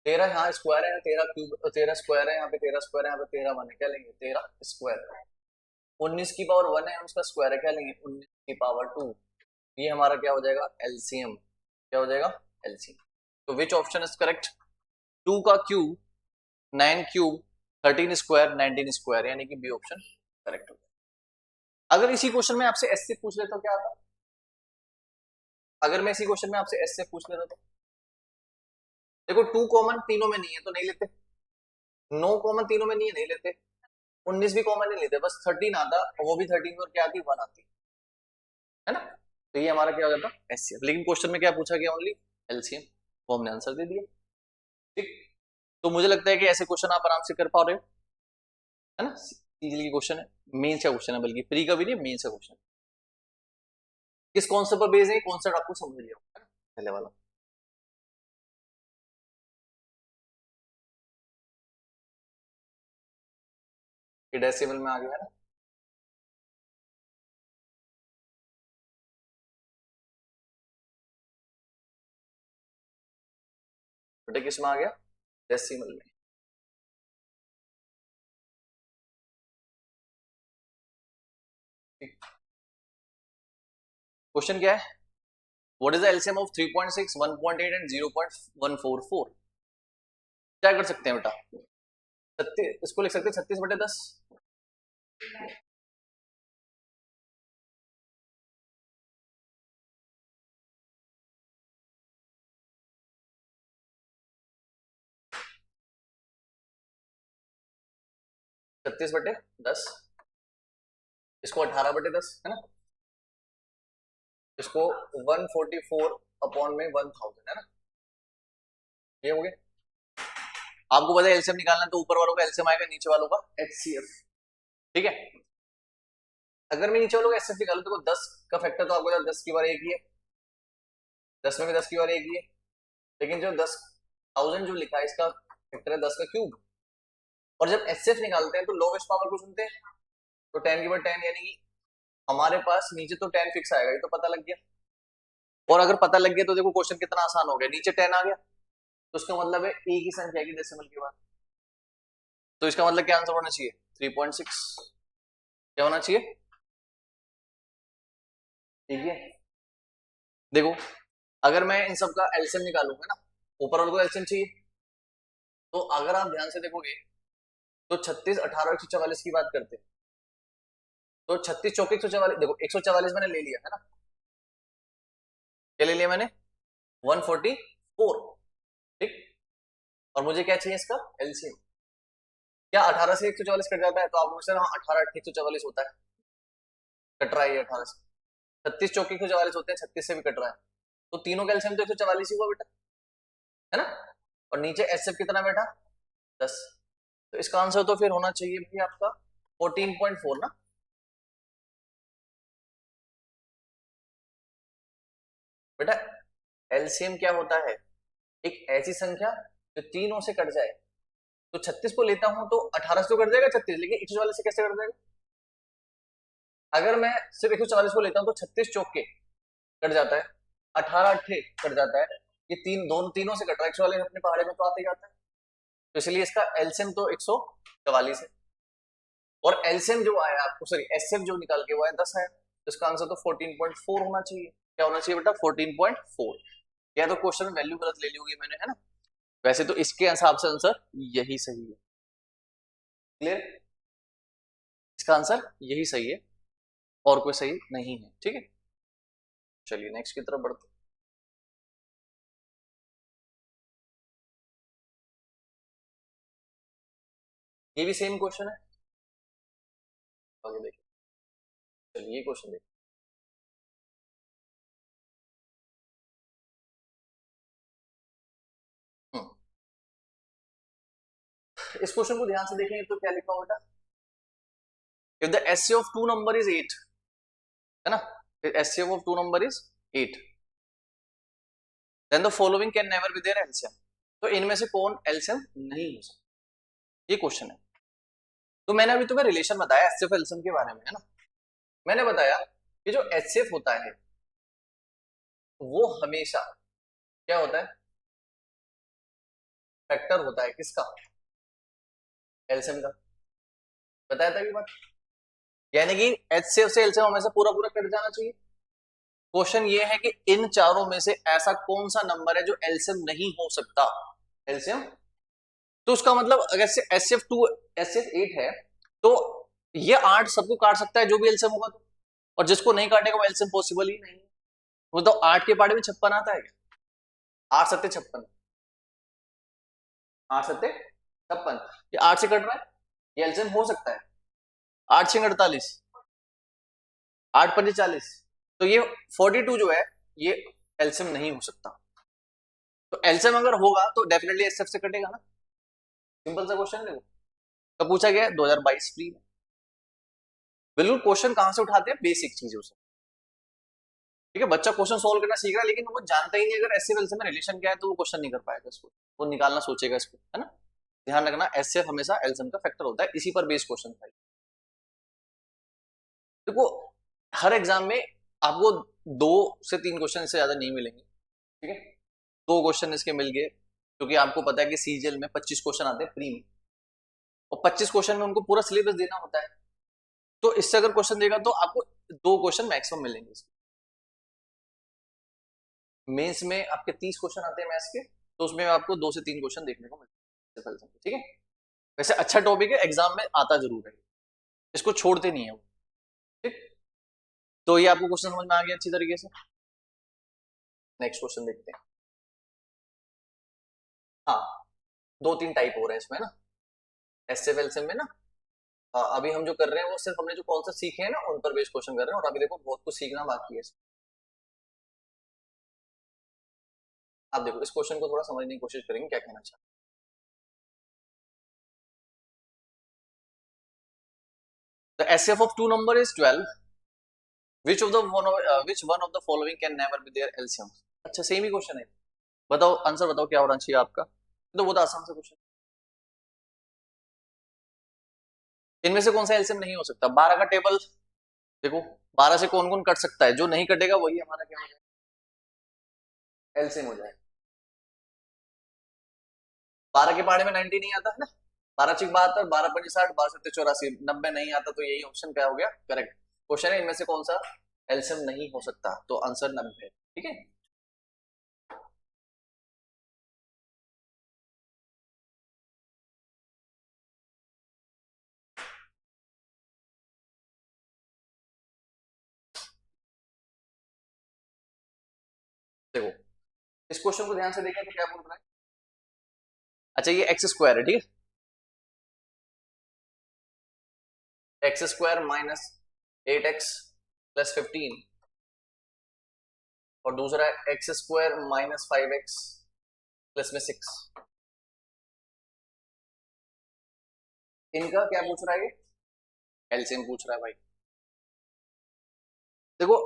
13 यहाँ स्क्वायर है, 13 क्यूब, 13 स्क्वायर है यहाँ पे, 13 स्क्वायर है यहाँ पे, 13 वन है, क्या लेंगे? 13 स्क्वायर। 19 की पावर 1 है, हम उसका स्क्वायर है, क्या लेंगे? 19 की पावर 2। ये हमारा क्या हो जाएगा? एलसीएम। क्या हो जाएगा? एलसीएम। तो विच ऑप्शन इज करेक्ट? 2 का क्यूब 9 क्यूब 13 स्क्वायर 19 स्क्वायर, यानी कि बी ऑप्शन करेक्ट हो गया। अगर इसी क्वेश्चन में आपसे एस से पूछ लेता तो क्या आता? अगर मैं इसी क्वेश्चन में आपसे एस से पूछ लेता तो, देखो 2 कॉमन तीनों में नहीं है तो नहीं लेते, 9 कॉमन तीनों में नहीं है, नहीं लेते, 19 भी कॉमन नहीं लेते, बस 13 आता, और वो भी 13 और क्या आती? 1 आती, है ना। तो ये हमारा क्या हो जाता? एचसीएफ। लेकिन क्वेश्चन में क्या पूछा गया? ओनली एलसीएम, वो हमने आंसर दे दिया, ठीक। तो मुझे लगता है कि ऐसे क्वेश्चन आप आराम से कर पा रहे हो, है ना। इजीली क्वेश्चन है, मेंस का क्वेश्चन है, बल्कि प्री का भी नहीं, मेंस का क्वेश्चन। किस कॉन्सेप्ट पर बेस्ड है? कॉन्सेप्ट आपको समझ लिया होगा, है ना, पहले वाला। ये डेसिमल में आ गया है ना। बेटा किस में आ गया? डेसिमल में। क्वेश्चन क्या है? What is the LCM of 3.6 1.8 and 0.144? क्या कर सकते हैं बेटा? 36, इसको लिख सकते हैं 36/10। 36/10, इसको 18/10 है ना, इसको 144/1000 है ना, ये हो गया। आपको पता है एलसीएम निकालना, तो ऊपर वालों का एलसीएम आएगा, नीचे वालों का एचसीएफ, ठीक है। अगर मैं नीचे वालों का एचसीएफ निकालू तो 10 का फैक्टर तो आपको 10 की बार एक ही है, 10 में भी 10 की बार एक ही है, लेकिन जो 10,000 जो लिखा है इसका फैक्टर है 10 का क्यूब। और जब एचसीएफ निकालते हैं तो लोवेस्ट पावर को चुनते हैं, तो 10 की बार 10, यानी कि हमारे पास नीचे तो 10 फिक्स आएगा, ये तो पता लग गया। और अगर पता लग गया तो देखो क्वेश्चन कितना आसान हो गया, नीचे 10 आ गया, तो इसका मतलब है एक ही संख्या की डेसिमल के बाद, तो इसका मतलब क्या आंसर होना चाहिए, 3.6। क्या होना चाहिए, ठीक है। देखो अगर मैं इन सब का एलसीएम निकालूंगा ना, ऊपर वाले को एलसीएम चाहिए, तो अगर आप ध्यान से देखोगे तो 36, 18, 144 की बात करते हैं, तो 36 चौके 144, देखो 144 मैंने ले लिया है ना, क्या ले लिया मैंने, 144, ठीक। और मुझे क्या चाहिए इसका एलसीएम, क्या 18 से 144 कट जाता है, तो आप मुझसे हाँ 18 8 144 होता है, कट रहा है 18 से, 36 चौके 144 होते हैं, 36 से भी कट रहा है, तो तीनों का एलसीएम तो 144 ही हुआ बेटा, है ना। और नीचे एचसीएफ कितना बैठा, 10, तो इसका आंसर तो फिर होना चाहिए भाई आपका 14.4 ना। बेटा एलसीएम क्या होता है, एक ऐसी संख्या जो तीनों से कट जाए, तो 36 को लेता हूं तो 18 से तो कट जाएगा 36, लेकिन 144 से कैसे कट जाएगा। अगर मैं सिर्फ 144 को लेता हूं तो 36 चौक के कट जाता है, 18 अट्ठे कट जाता है, ये तीनों से कट रहा है, 144 अपने पहाड़े में तो आते जाता है, तो इसलिए इसका एलसीएम तो 144 है। और एलसीएम जो आया आपको, सॉरी एचसीएफ जो निकाल के वो आया 10 है, तो इसका आंसर तो 14.4 होना चाहिए। क्या होना चाहिए बेटा, 14.4। या तो क्वेश्चन में वैल्यू गलत ले ली होगी मैंने, है ना, वैसे तो इसके हिसाब से आंसर यही सही है, क्लियर, इसका आंसर यही सही है और कोई सही नहीं है, ठीक है। चलिए नेक्स्ट की तरफ बढ़ते हैं। ये भी सेम क्वेश्चन है, आगे देखिए, चलिए ये क्वेश्चन देखिए। इस क्वेश्चन को ध्यान से देखेंगे तो क्या लिखा होगा, if the HCF of two number is 8, है ना, HCF of two number is 8, then the following can never be there LCM, तो इनमें से कौन एलसीएम नहीं हो सकता, ये क्वेश्चन है। तो मैंने अभी तुम्हें रिलेशन बताया एचसीएफ एलसीएम के बारे में, है ना, मैंने बताया कि जो एचसीएफ होता है वो हमेशा क्या होता है, फैक्टर होता है किसका, एलसीएम का, बताया था ये बात, यानी कि एचसीएफ से एलसीएम हमेशा पूरा पूरा कट जाना चाहिए। क्वेश्चन ये है कि इन चारों में से ऐसा कौन सा नंबर है जो एलसीएम नहीं हो सकता, एलसीएम, तो उसका मतलब अगर से एचसीएफ 2 एचसीएफ 8 है, तो ये 8 सबको काट सकता है जो भी एलसीएम होगा, तो और जिसको नहीं काटेगा वो एलसीएम पॉसिबल ही नहीं है। वो तो 8 के पार्ट में 56 आता है क्या, 8 सत्ते 56, 8 सत्ते 56, ये 8 से कट रहा है, ये एलसीएम हो सकता है, 8 6 48, 8 5 40, तो ये 42 जो है ये एलसीएम नहीं हो सकता, तो एलसीएम अगर होगा तो डेफिनेटली एचसीएफ से कटेगा ना, सिंपल सा क्वेश्चन है। कब पूछा गया, 2022 फ्री में, बिल्कुल क्वेश्चन कहां से उठाते हैं, बेसिक चीजों से, ठीक है। बच्चा क्वेश्चन सोल्व करना सीख रहा है लेकिन वो जानता ही नहीं अगर एचसीएफ एलसीएम में रिलेशन क्या है, तो वो क्वेश्चन नहीं कर पाएगा इसको, वो निकालना सोचेगा इसको, है ना। ध्यान रखना एचसीएफ हमेशा एलसीएम का फैक्टर होता है, इसी पर बेस्ड क्वेश्चन था। देखो हर एग्जाम में आपको 2 से 3 क्वेश्चन इससे ज्यादा नहीं मिलेंगे, ठीक है, 2 क्वेश्चन इसके मिल गए, क्योंकि आपको पता है कि सीजीएल में 25 क्वेश्चन आते हैं प्री में, और 25 क्वेश्चन में उनको पूरा सिलेबस देना होता है, तो इससे अगर क्वेश्चन देगा तो आपको 2 क्वेश्चन मैक्सिमम मिलेंगे। मेंस में आपके 30 क्वेश्चन आते हैं मैथ्स के, तो उसमें आपको 2 से 3 क्वेश्चन देखने को मिलते हैं, ठीक है। वैसे अच्छा टॉपिक है, एग्जाम में आता जरूर है, इसको छोड़ते नहीं है वो, ठीक। तो ये आपको क्वेश्चन समझ में आ गया अच्छी तरीके से। नेक्स्ट क्वेश्चन देखते हैं। हाँ 2 3 टाइप हो रहे हैं इसमें ना, एचसीएफ एलसीएम में ना, अभी हम जो कर रहे हैं वो सिर्फ हमने जो कॉन्सेप्ट सीखे हैं ना उन पर बेस्ड क्वेश्चन कर रहे हैं, और अभी देखो बहुत कुछ सीखना बाकी है। आप देखो इस क्वेश्चन को थोड़ा समझने की कोशिश करेंगे क्या कहना चाहते हैं। The SF of two number is 12. Which one of the following can never be their LCM? अच्छा सेम ही क्वेश्चन है, बताओ आंसर बताओ क्या होना चाहिए आपका। तो बहुत आसान सा क्वेश्चन। इनमें से कौन सा एलसीएम नहीं हो सकता? 12 का टेबल देखो, 12 से कौन कौन कट सकता है, जो नहीं कटेगा वही हमारा क्या हो जाएगा, एलसीएम हो जाएगा। 12 के पहाड़े में 90 नहीं आता है ना, 12 चिक 72, 12 पंजे 60, 12 सत्ते 84, 90 नहीं आता, तो यही ऑप्शन क्या हो गया करेक्ट। क्वेश्चन है इनमें से कौन सा एलसीएम नहीं हो सकता, तो आंसर 90। ठीक है, देखो इस क्वेश्चन को ध्यान से देखें तो क्या बोल रहा है। अच्छा ये एक्स स्क्वायर है, ठीक है, x square minus 8x plus 15, और दूसरा है x square minus 5x plus में 6। इनका क्या पूछ रहा है, ये एलसीएम पूछ रहा है भाई। देखो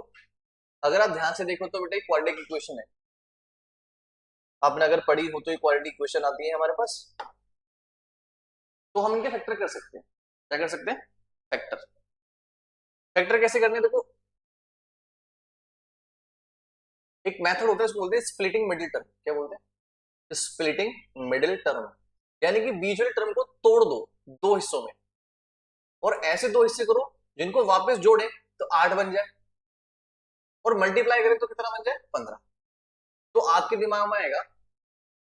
अगर आप ध्यान से देखो तो बेटा क्वाड्रेटिक इक्वेशन है, आपने अगर पढ़ी हो तो ये क्वाड्रेटिक इक्वेशन आती है हमारे पास, तो हम इनके फैक्टर कर सकते हैं। क्या कर सकते हैं, फैक्टर। फैक्टर कैसे करने हैं, देखो एक मेथड होता है उसको बोलते हैं स्प्लिटिंग मिडिल टर्म। क्या बोलते हैं, स्प्लिटिंग मिडिल टर्म, यानी कि बीच वाले टर्म को तोड़ दो दो हिस्सों में, और ऐसे दो हिस्से करो जिनको वापस जोड़े तो 8 बन जाए, और मल्टीप्लाई करें तो कितना बन जाए 15। तो आपके दिमाग में आएगा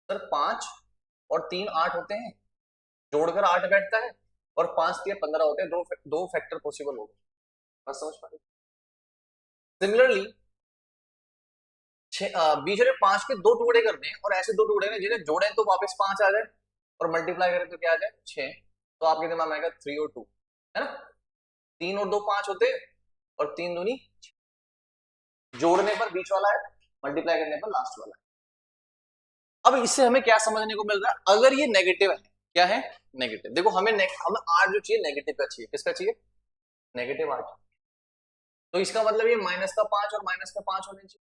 सर 5 और 3 8 होते हैं, जोड़कर 8 बैठता है, और 5 3 15 होते हैं, दो फैक्टर पॉसिबल हो गए। बस समझ पा रहे। सिमिलरली बीच वाले 5 के दो टुकड़े करने हैं, और ऐसे दो टुकड़े ने जिन्हें जोड़े तो वापस 5 आ जाए, और मल्टीप्लाई करें तो क्या आ जाए 6। तो आपके दिमाग में आएगा 3 और 2, है ना, 3 और 2 5 होते हैं, और 3 दूनी, जोड़ने पर बीच वाला है, मल्टीप्लाई करने पर लास्ट वाला है। अब इससे हमें क्या समझने को मिल रहा है, अगर ये नेगेटिव है, क्या है नेगेटिव, देखो हमें हमें आर जो चाहिए नेगेटिव का चाहिए, किसका चाहिए, नेगेटिव आर। तो इसका मतलब ये माइनस का 5 और माइनस का 5 होने चाहिए,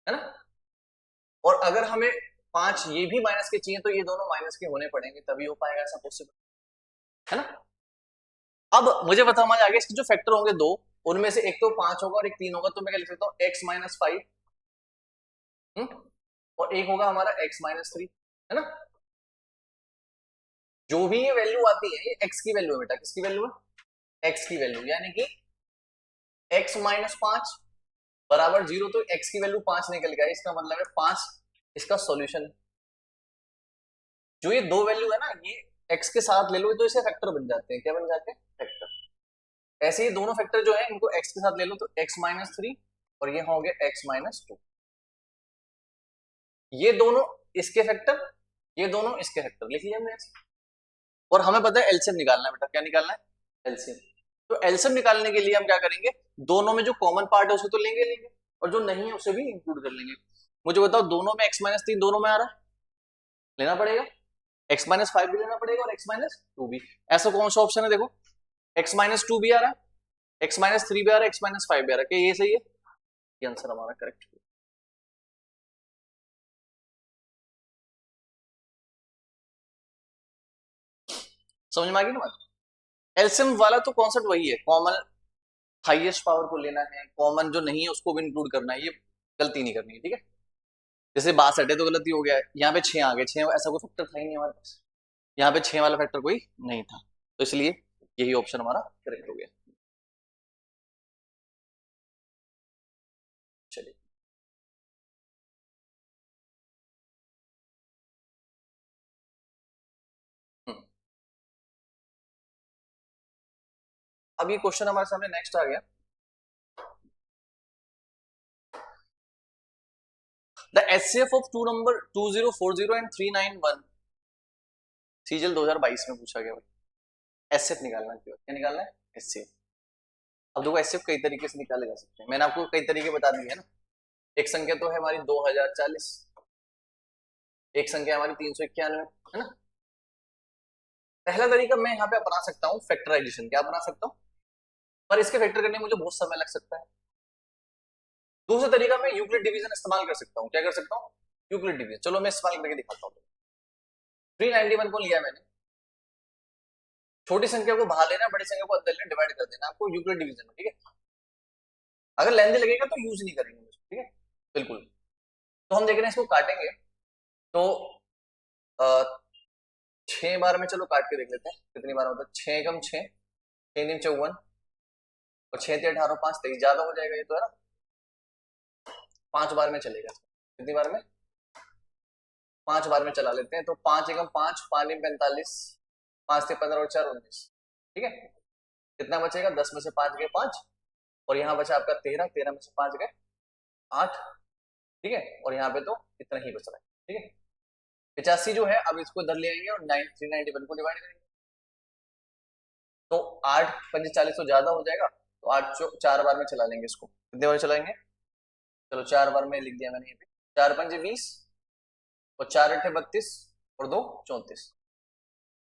है ना। और अगर हमें 5 ये भी माइनस के चाहिए तो ये दोनों माइनस के होने पड़ेंगे, तभी हो पाएगा ऐसा पॉसिबल, है ना। अब मुझे पता समझ आ गया, इसके जो फैक्टर होंगे दो, उनमें से एक तो 5 होगा और एक 3 होगा, तो मैं क्या लिख सकता हूँ x माइनस 5, और एक होगा हमारा x माइनस 3, है ना। जो भी ये वैल्यू आती है ये x की वैल्यू है बेटा, किसकी वैल्यू है, x की वैल्यू, यानी कि x माइनस 5 बराबर 0, तो x की वैल्यू 5 निकल गया, इसका मतलब है 5 इसका सॉल्यूशन। जो ये दो वैल्यू है ना, ये x के साथ ले लो तो इसे फैक्टर बन जाते हैं, क्या बन जाते हैं, फैक्टर। ऐसे ही दोनों फैक्टर जो है इनको x के साथ ले लो तो x माइनस 3, और ये हो गया x माइनस 2। ये दोनों इसके फैक्टर, ये दोनों इसके फैक्टर, लिख लिया हमने। और हमें पता है एलसीएम निकालना है बेटा, क्या निकालना है, एलसीएम। तो एलसीएम निकालने के लिए हम क्या करेंगे, दोनों में जो कॉमन पार्ट है उसे तो लेंगे लेंगे, और जो नहीं है उसे भी इंक्लूड कर लेंगे। मुझे बताओ दोनों में x माइनस 3 दोनों में आ रहा है, लेना पड़ेगा, x माइनस 5 भी लेना पड़ेगा, और x माइनस 2 भी। ऐसा कौन सा ऑप्शन है, देखो x माइनस 2 भी आ रहा है, x माइनस 3 भी आ रहा है, x माइनस 5 भी आ रहा है, क्या ये सही है, ये आंसर हमारा करेक्ट है। समझ में आ गई ना बात। एलसीएम वाला तो कॉन्सेप्ट वही है, कॉमन हाईएस्ट पावर को लेना है, कॉमन जो नहीं है उसको भी इंक्लूड करना है, ये गलती नहीं करनी है, ठीक है। जैसे 62 है तो गलती हो गया है, यहाँ पे 6 आ गए, 6 ऐसा कोई फैक्टर था ही नहीं हमारे पास, यहाँ पे 6 वाला फैक्टर कोई नहीं था, तो इसलिए यही ऑप्शन हमारा करेक्ट हो गया। चलिए हम्म, अब ये क्वेश्चन हमारे सामने नेक्स्ट आ गया। The HCF of two number 2040 and 391 सीजल 2022 में पूछा गया भाई। एसएफ निकालना है, क्या निकालना है, एसएफ। अब देखो एसएफ कई तरीके से निकाले जा सकते हैं, मैंने आपको कई तरीके बता दिए है ना। एक संख्या तो है हमारी 2040, एक संख्या हमारी 391 है ना। पहला तरीका मैं यहाँ पे अपना सकता हूँ फैक्टराइजेशन, क्या अपना सकता हूँ, पर इसके फैक्टर करने में मुझे बहुत समय लग सकता है। दूसरा तरीका मैं यूक्लिड डिवीजन इस्तेमाल कर सकता हूँ, क्या कर सकता हूँ, यूक्लिड डिवीजन। चलो मैं इस्तेमाल करके दिखाता हूँ। 391 को लिया मैंने, छोटी संख्या को बाहर लेना, बड़ी संख्या को अंदर लेना, डिवाइड कर देना आपको यूक्लिड डिवीजन में, ठीक है। अगर लेंदी लगेगा तो यूज नहीं करेंगे, ठीक है, बिल्कुल। तो हम देख रहे हैं इसको काटेंगे, तो 6 बार में चलो काट के देख लेते हैं कितनी बार होता है। 6 × 6 6 × 54 और 6 × 18 5 23, ज्यादा हो जाएगा ये तो है ना। 5 बार में चलेगा, कितनी बार में, 5 बार में चला लेते हैं। तो 5 × 5 5 × 45, 5 से 15 और 4 19, ठीक है। कितना बचेगा, 10 में से 5 गए 5, और यहाँ बचा आपका 13, 13 में से 5 गए 8, ठीक है। और यहाँ पे तो इतना ही बच रहा है, ठीक है। 85 जो है, अब इसको इधर ले आएंगे और 391 को डिवाइड करेंगे, तो 8 × 5 40 तो ज्यादा हो जाएगा, तो 8 4 बार में चला लेंगे इसको। कितने बार चलाएंगे, चलो 4 बार में लिख दिया मैंने यहाँ पे। 4 × 5 = 20 और 4 × 8 = 32 और 2 = 34,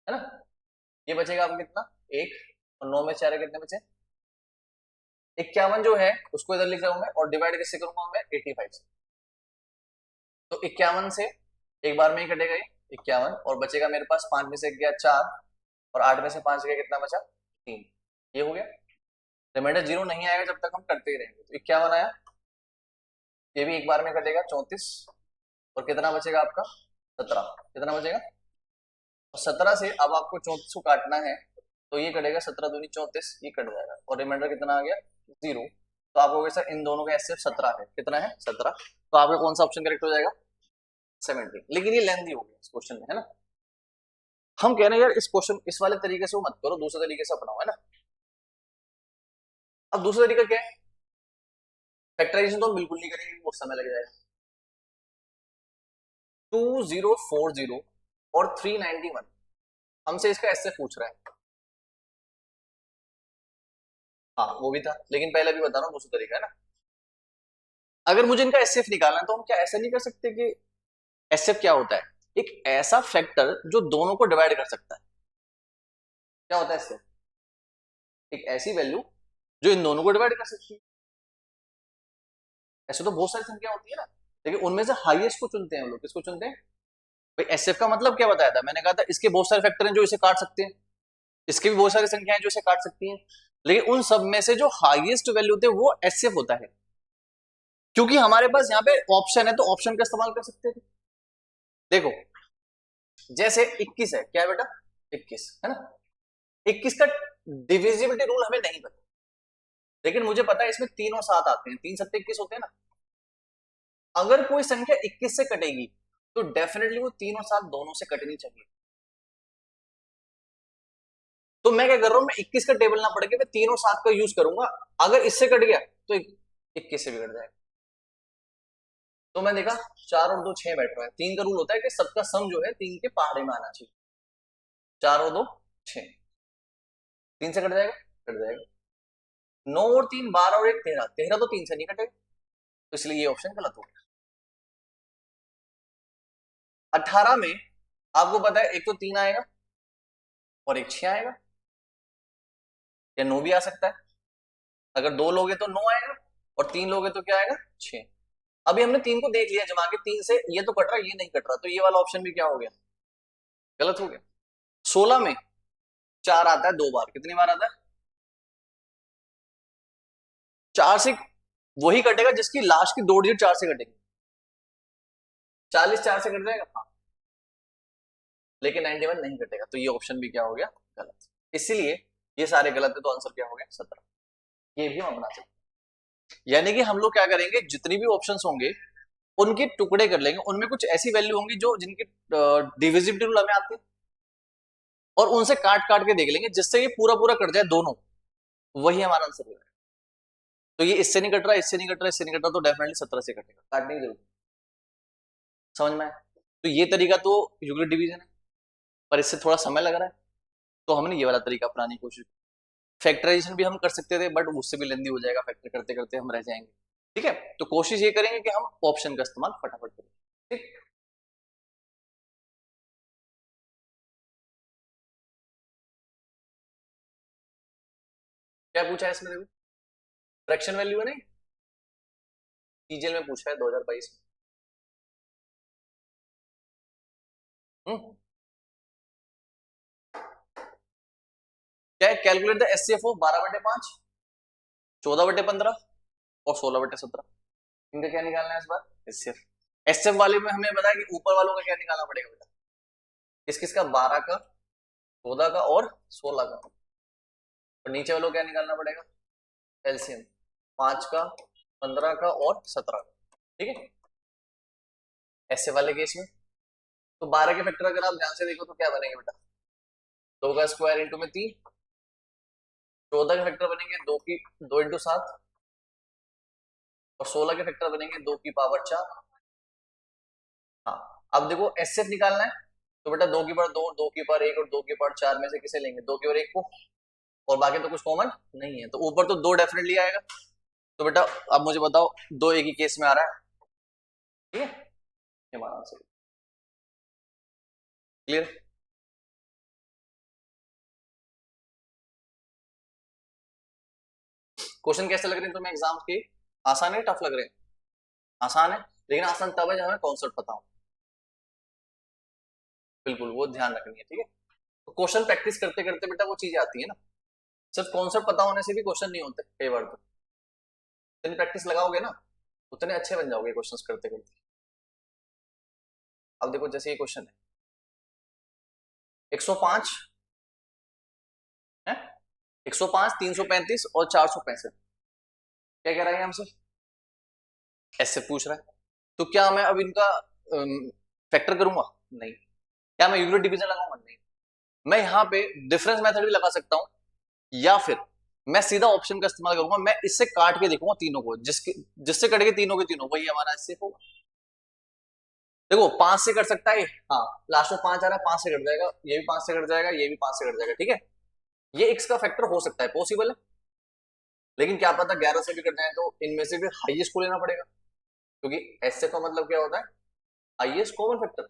है ना। ये बचेगा आपको कितना, 1, और 9 में 4 कितने बचे, 51 जो है उसको इधर लिख रहा हूं मैं, और डिवाइड किससे करूंगा मैं, 85 से। तो 51 से एक बार में ही कटेगा ये 51, और बचेगा मेरे पास 5 में से गया 4 और 8 में से 5 गया, कितना बचा, 3। ये हो गया। रिमाइंडर 0 नहीं आएगा जब तक हम करते ही रहेंगे। तो 51 आया, ये भी एक बार में कटेगा 34, और कितना बचेगा आपका, 17। कितना बचेगा, और 17 से अब आपको 34 को काटना है, तो ये कटेगा 17 दूनी 34, ये कट जाएगा, और रिमाइंडर कितना आ गया, 0। तो आप कहोगे सर इन दोनों का एसएफ 17 है, कितना है, 17। तो आपका कौन सा ऑप्शन करेक्ट हो जाएगा, 17। लेकिन ये लेंथी हो गया इस क्वेश्चन में, है ना। हम कह रहे हैं यार इस क्वेश्चन इस वाले तरीके से वो मत करो, दूसरे तरीके से अपनाओ, है ना। अब दूसरा तरीका क्या है, फैक्टराइजेशन तो हम बिल्कुल नहीं करेंगे, बहुत समय लग जाएगा। 2040 और 391, हमसे इसका एसएफ पूछ रहा है। हाँ वो भी था, लेकिन पहले भी बता रहा हूँ दूसरा तरीका है ना। अगर मुझे इनका एसएफ निकालना है तो हम क्या ऐसा नहीं कर सकते कि एसएफ क्या होता है, एक ऐसा फैक्टर जो दोनों को डिवाइड कर सकता है। क्या होता है एसएफ, एक ऐसी वैल्यू जो इन दोनों को डिवाइड कर सकती है। ऐसे तो बहुत सारी संख्या होती है ना, लेकिन उनमें से हाईएस्ट को चुनते हैं हम लोग। किसको चुनते हैं भाई, एसएफ का मतलब क्या बताया था मैंने, कहा था इसके बहुत सारे फैक्टर हैं जो इसे काट सकते हैं, इसके भी बहुत सारी संख्याएं जो इसे काट सकती हैं, लेकिन उन सब में से जो हाईएस्ट वैल्यू थे वो एसएफ होता है। क्योंकि हमारे पास यहाँ पे ऑप्शन है, तो ऑप्शन का इस्तेमाल कर सकते थे। देखो जैसे 21 है, क्या है बेटा, 21 है ना। 21 का डिविजिबिलिटी रूल हमें नहीं पता, लेकिन मुझे पता है इसमें 3 और 7 आते हैं, 3 7 21 होते हैं ना। अगर कोई संख्या 21 से कटेगी तो डेफिनेटली वो 3 और 7 दोनों से कटनी चाहिए। तो मैं क्या कर रहा हूं, मैं 21 का टेबल ना पढ़ के मैं 3 और 7 का यूज करूंगा। अगर इससे कट गया तो 21 से भी कट जाएगा। तो मैं देखा 4 और 2 6 बैठ रहा है। 3 का रूल होता है कि सबका सम जो है 3 के पहाड़े में आना चाहिए। 4 और 2 6, 3 से कट जाएगा, कट जाएगा। 9 और 3 12 और 1 13, 13 तो 3 से नहीं कटेगा, तो इसलिए ये ऑप्शन गलत हो गया। 18 में आपको पता है एक तो 3 आएगा और एक 6 आएगा, या 9 भी आ सकता है। अगर 2 लोगे तो 9 आएगा, और 3 लोगे तो क्या आएगा, 6। अभी हमने 3 को देख लिया जमा के, 3 से ये तो कट रहा है, ये नहीं कट रहा, तो ये वाला ऑप्शन भी क्या हो गया, गलत हो गया। 16 में 4 आता है 2 बार, कितनी बार आता है, 4 से वही कटेगा जिसकी लास्ट की 2 डिजिट 4 से कटेगी। 40 4 से कट जाएगा, हाँ, लेकिन 91 नहीं कटेगा, तो ये ऑप्शन भी क्या हो गया, गलत। इसीलिए ये सारे गलत है, तो आंसर क्या हो गया, 17। ये भी हम बना सकते हैं। यानी कि हम लोग क्या करेंगे, जितनी भी ऑप्शंस होंगे उनके टुकड़े कर लेंगे, उनमें कुछ ऐसी वैल्यू होंगी जो जिनकी डिविजिबिलिटी रूल हमें आती है, और उनसे काट काट के देख लेंगे जिससे ये पूरा पूरा कट जाए दोनों, वही हमारा आंसर होगा। तो ये इससे नहीं कट रहा, इससे नहीं कट रहा, इससे नहीं कट रहा, तो डेफिनेटली 17 से कटेगा, काटने की जरूरत। समझ में आया। तो ये तरीका तो यूक्लिड डिवीजन है, पर इससे थोड़ा समय लग रहा है। तो हमने ये वाला तरीका अपनाने की कोशिश। फैक्टराइजेशन भी हम कर सकते थे बट उससे भी लेंदी हो जाएगा, फैक्टर करते करते हम रह जाएंगे। ठीक है, तो कोशिश ये करेंगे कि हम ऑप्शन का इस्तेमाल फटाफट करें। ठीक, क्या पूछा है इसमें देखो, फ्रैक्शन वैल्यू है नहीं, सीजीएल में पूछा है 2022 में। क्या है, कैलकुलेट द एचसीएफ ऑफ 12/5, 14/15 और 16/17। इनका क्या निकालना है इस बार, एचसीएफ। एचसीएफ वाले में हमें बताया कि ऊपर वालों का क्या निकालना पड़ेगा बेटा, किस किस का, 12 का, 14 का और 16 का। और नीचे वालों का क्या निकालना पड़ेगा, एलसीएम, 5 का, 15 का और 17 का। ठीक है, ऐसे वाले केस में तो 12 के फैक्टर अगर आप ध्यान से देखो तो क्या बनेंगे बेटा, 2 का स्क्वायर इंटू में 3, 14 के फैक्टर बनेंगे 2 की 2 इंटू 7 और 16 के फैक्टर बनेंगे 2 की पावर 4। हाँ, अब देखो एचसीएफ निकालना है तो बेटा 2 की पावर 2, 2 की पावर 1 और 2 की पावर 4 में से किसे लेंगे, 2 की पावर 1 को, और बाकी तो कुछ कॉमन नहीं है, तो ऊपर तो 2 डेफिनेटली आएगा। तो बेटा अब मुझे बताओ 2 एक ही केस में आ रहा है। ठीक है, ये हमारा आंसर, क्लियर। क्वेश्चन कैसे लग रहे हैं तुम्हें एग्जाम के, आसान है टफ लग रहे हैं, आसान है, लेकिन आसान तब है जब हमें कॉन्सेप्ट पता हो। बिल्कुल वो ध्यान रखनी है। ठीक है, तो क्वेश्चन प्रैक्टिस करते करते बेटा वो चीजें आती है ना, सिर्फ कॉन्सेप्ट पता होने से भी क्वेश्चन नहीं होते कई बार, तो जितनी प्रैक्टिस लगाओगे ना उतने अच्छे बन जाओगे क्वेश्चंस करते करते। अब देखो जैसे ये क्वेश्चन है 105 है, 105, 335 और 465, क्या कह रहा है हमसे, ऐसे पूछ रहा है। तो क्या मैं अब इनका फैक्टर करूंगा, नहीं। क्या मैं यूनिट डिवीजन लगाऊंगा, नहीं। मैं यहाँ पे डिफरेंस मेथड भी लगा सकता हूँ, या फिर मैं सीधा ऑप्शन का इस्तेमाल करूंगा, मैं इससे काट के देखूंगा तीनों को, जिससे कट के तीनों के तीनों वही हमारा इससे होगा। देखो 5 से कट सकता है, हाँ लास्ट में 5 आ रहा है, 5 से कट जाएगा, ये भी 5 से कट जाएगा, ये भी 5 से कट जाएगा। ठीक है, ये एक्स का फैक्टर हो सकता है, पॉसिबल है, लेकिन क्या पता 11 से भी कट जाए तो इनमें से भी हाईएस्ट को लेना पड़ेगा, क्योंकि ऐसे का मतलब क्या होता है, हाईएस्ट कॉमन फैक्टर।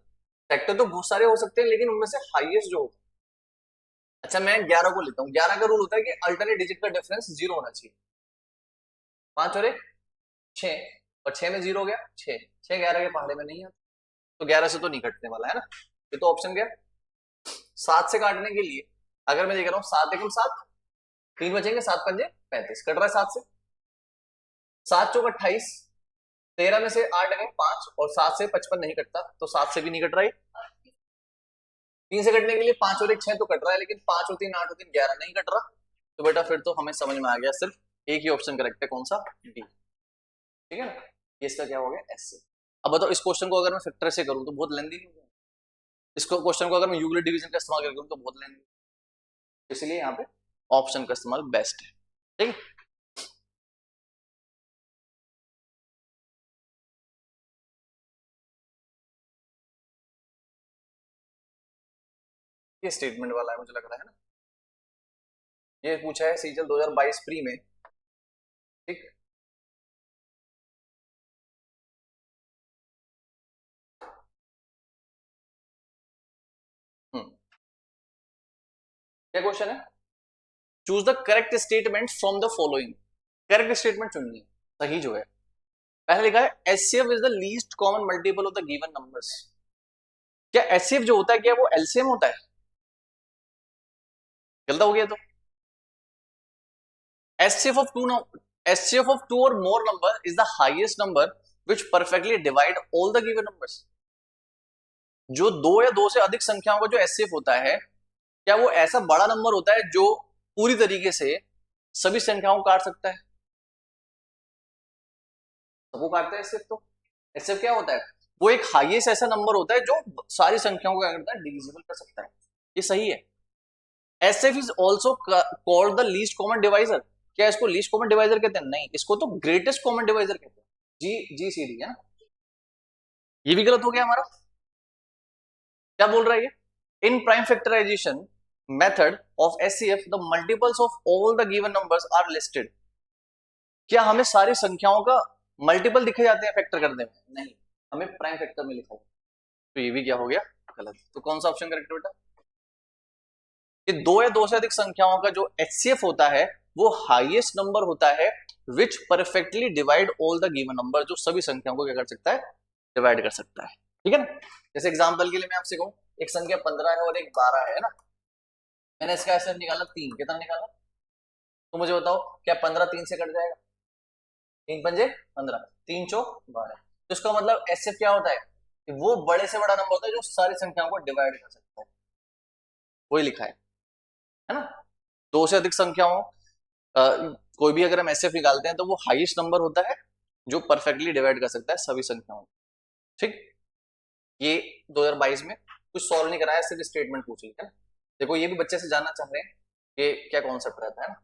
फैक्टर तो बहुत सारे हो सकते हैं लेकिन उनमें से हाईएस्ट जो होता है। अच्छा मैं 11 को लेता हूँ, 11 का रूल होता है कि अल्टरनेट डिजिट का डिफरेंस 0 होना चाहिए। 5 और 1 6, और 6 में 0 हो गया 6, 6 11 के पहाड़े में नहीं आता, तो 11 से तो नहीं कटने वाला है ना, ये तो ऑप्शन क्या, 7 से काटने के लिए अगर मैं देख रहा हूँ 7 एकम 7, 3 बचेंगे, 7 पंजे 35, कट रहा है 7 से, 7 चौक 28, 13 में से 8 गए 5 और 7 से 55 नहीं कटता, तो 7 से भी नहीं कट रहा है। 3 से कटने के लिए 5 और 1 6 तो कट रहा है, लेकिन 5 और 3 8 और 3 11 नहीं कट रहा, तो बेटा फिर तो हमें समझ में आ गया सिर्फ एक ही ऑप्शन करेक्ट है, कौन सा, डी। ठीक है ना, ये इसका क्या हो गया, एस से। अब बताओ इस क्वेश्चन को अगर मैं फैक्टर से करूं तो बहुत लेंदी नहीं होगा, इसको क्वेश्चन को अगर मैं यूक्लिड डिवीजन का इस्तेमाल करूं तो बहुत लेंदी, इसलिए यहाँ पे ऑप्शन का इस्तेमाल बेस्ट है। ठीक है, ये स्टेटमेंट वाला है मुझे लग रहा है ना, ये पूछा है सीजल 2022 प्री में। ठीक, क्या क्वेश्चन है, choose the correct statement from the following. Correct statement चुननी है, सही जो है। पहले लिखा है HCF is the least common multiple of the given numbers. क्या एचसीएफ जो होता है क्या वो एलसीएम होता है, गलत हो गया तो। HCF of two, HCF of two और more number is the highest number which perfectly divide all the given numbers. जो दो या दो से अधिक संख्याओं का जो एचसीएफ होता है, क्या वो ऐसा बड़ा नंबर होता है जो पूरी तरीके से सभी संख्याओं को काट सकता है, सबको काटता है एचसीएफ। तो एचसीएफ क्या होता है, वो एक हाईएस्ट ऐसा नंबर होता है जो सारी संख्याओं को क्या करता है, डिविजिबल कर सकता है। ये सही है। HCF is also called the least common divisor. क्या इसको लीस्ट कॉमन डिवाइजर कहते हैं, नहीं, इसको तो ग्रेटेस्ट कॉमन डिवाइजर कहते हैं, जी जी सी डी है ना। ये भी गलत हो गया हमारा, क्या बोल रहा है ये, in prime factorisation method of HCF the multiples of all the given numbers are listed. क्या हमें सारी संख्याओं का मल्टीपल दिखे जाते हैं फैक्टर करने में? नहीं, हमें प्राइम फैक्टर में लिखा है। तो ये भी क्या हो गया? गलत। तो कौन सा ऑप्शन करेक्ट बेटा? कि दो या दो से अधिक संख्याओं का जो एचसीएफ होता है वो हाईएस्ट नंबर होता है which perfectly divide all the given number, जो सभी संख्याओं को क्या कर सकता है? डिवाइड कर सकता है। ठीक है ना? जैसे एग्जांपल के लिए मैं आपसे कहूं, एक संख्या 15 है और एक 12 है ना, मैंने इसका एचसीएफ निकाला 3, कितना निकाला? तो मुझे बताओ, क्या 15 3 से कट जाएगा? 3 पंजे 15, 3 चौक 12। तो इसका मतलब एचसीएफ क्या होता है? कि वो बड़े से बड़ा नंबर होता है जो सारी संख्याओं को डिवाइड कर सकता है। वही लिखा है ना? दो से अधिक संख्याओं कोई भी अगर हम एचसीएफ निकालते हैं तो वो हाईएस्ट नंबर होता है जो परफेक्टली डिवाइड कर सकता है सभी संख्याओं को। ठीक, ये 2022 में कुछ सॉल्व नहीं कराया, सिर्फ स्टेटमेंट पूछ ली है ना। देखो ये भी बच्चे से जानना चाह रहे हैं कि क्या कॉन्सेप्ट रहता है ना।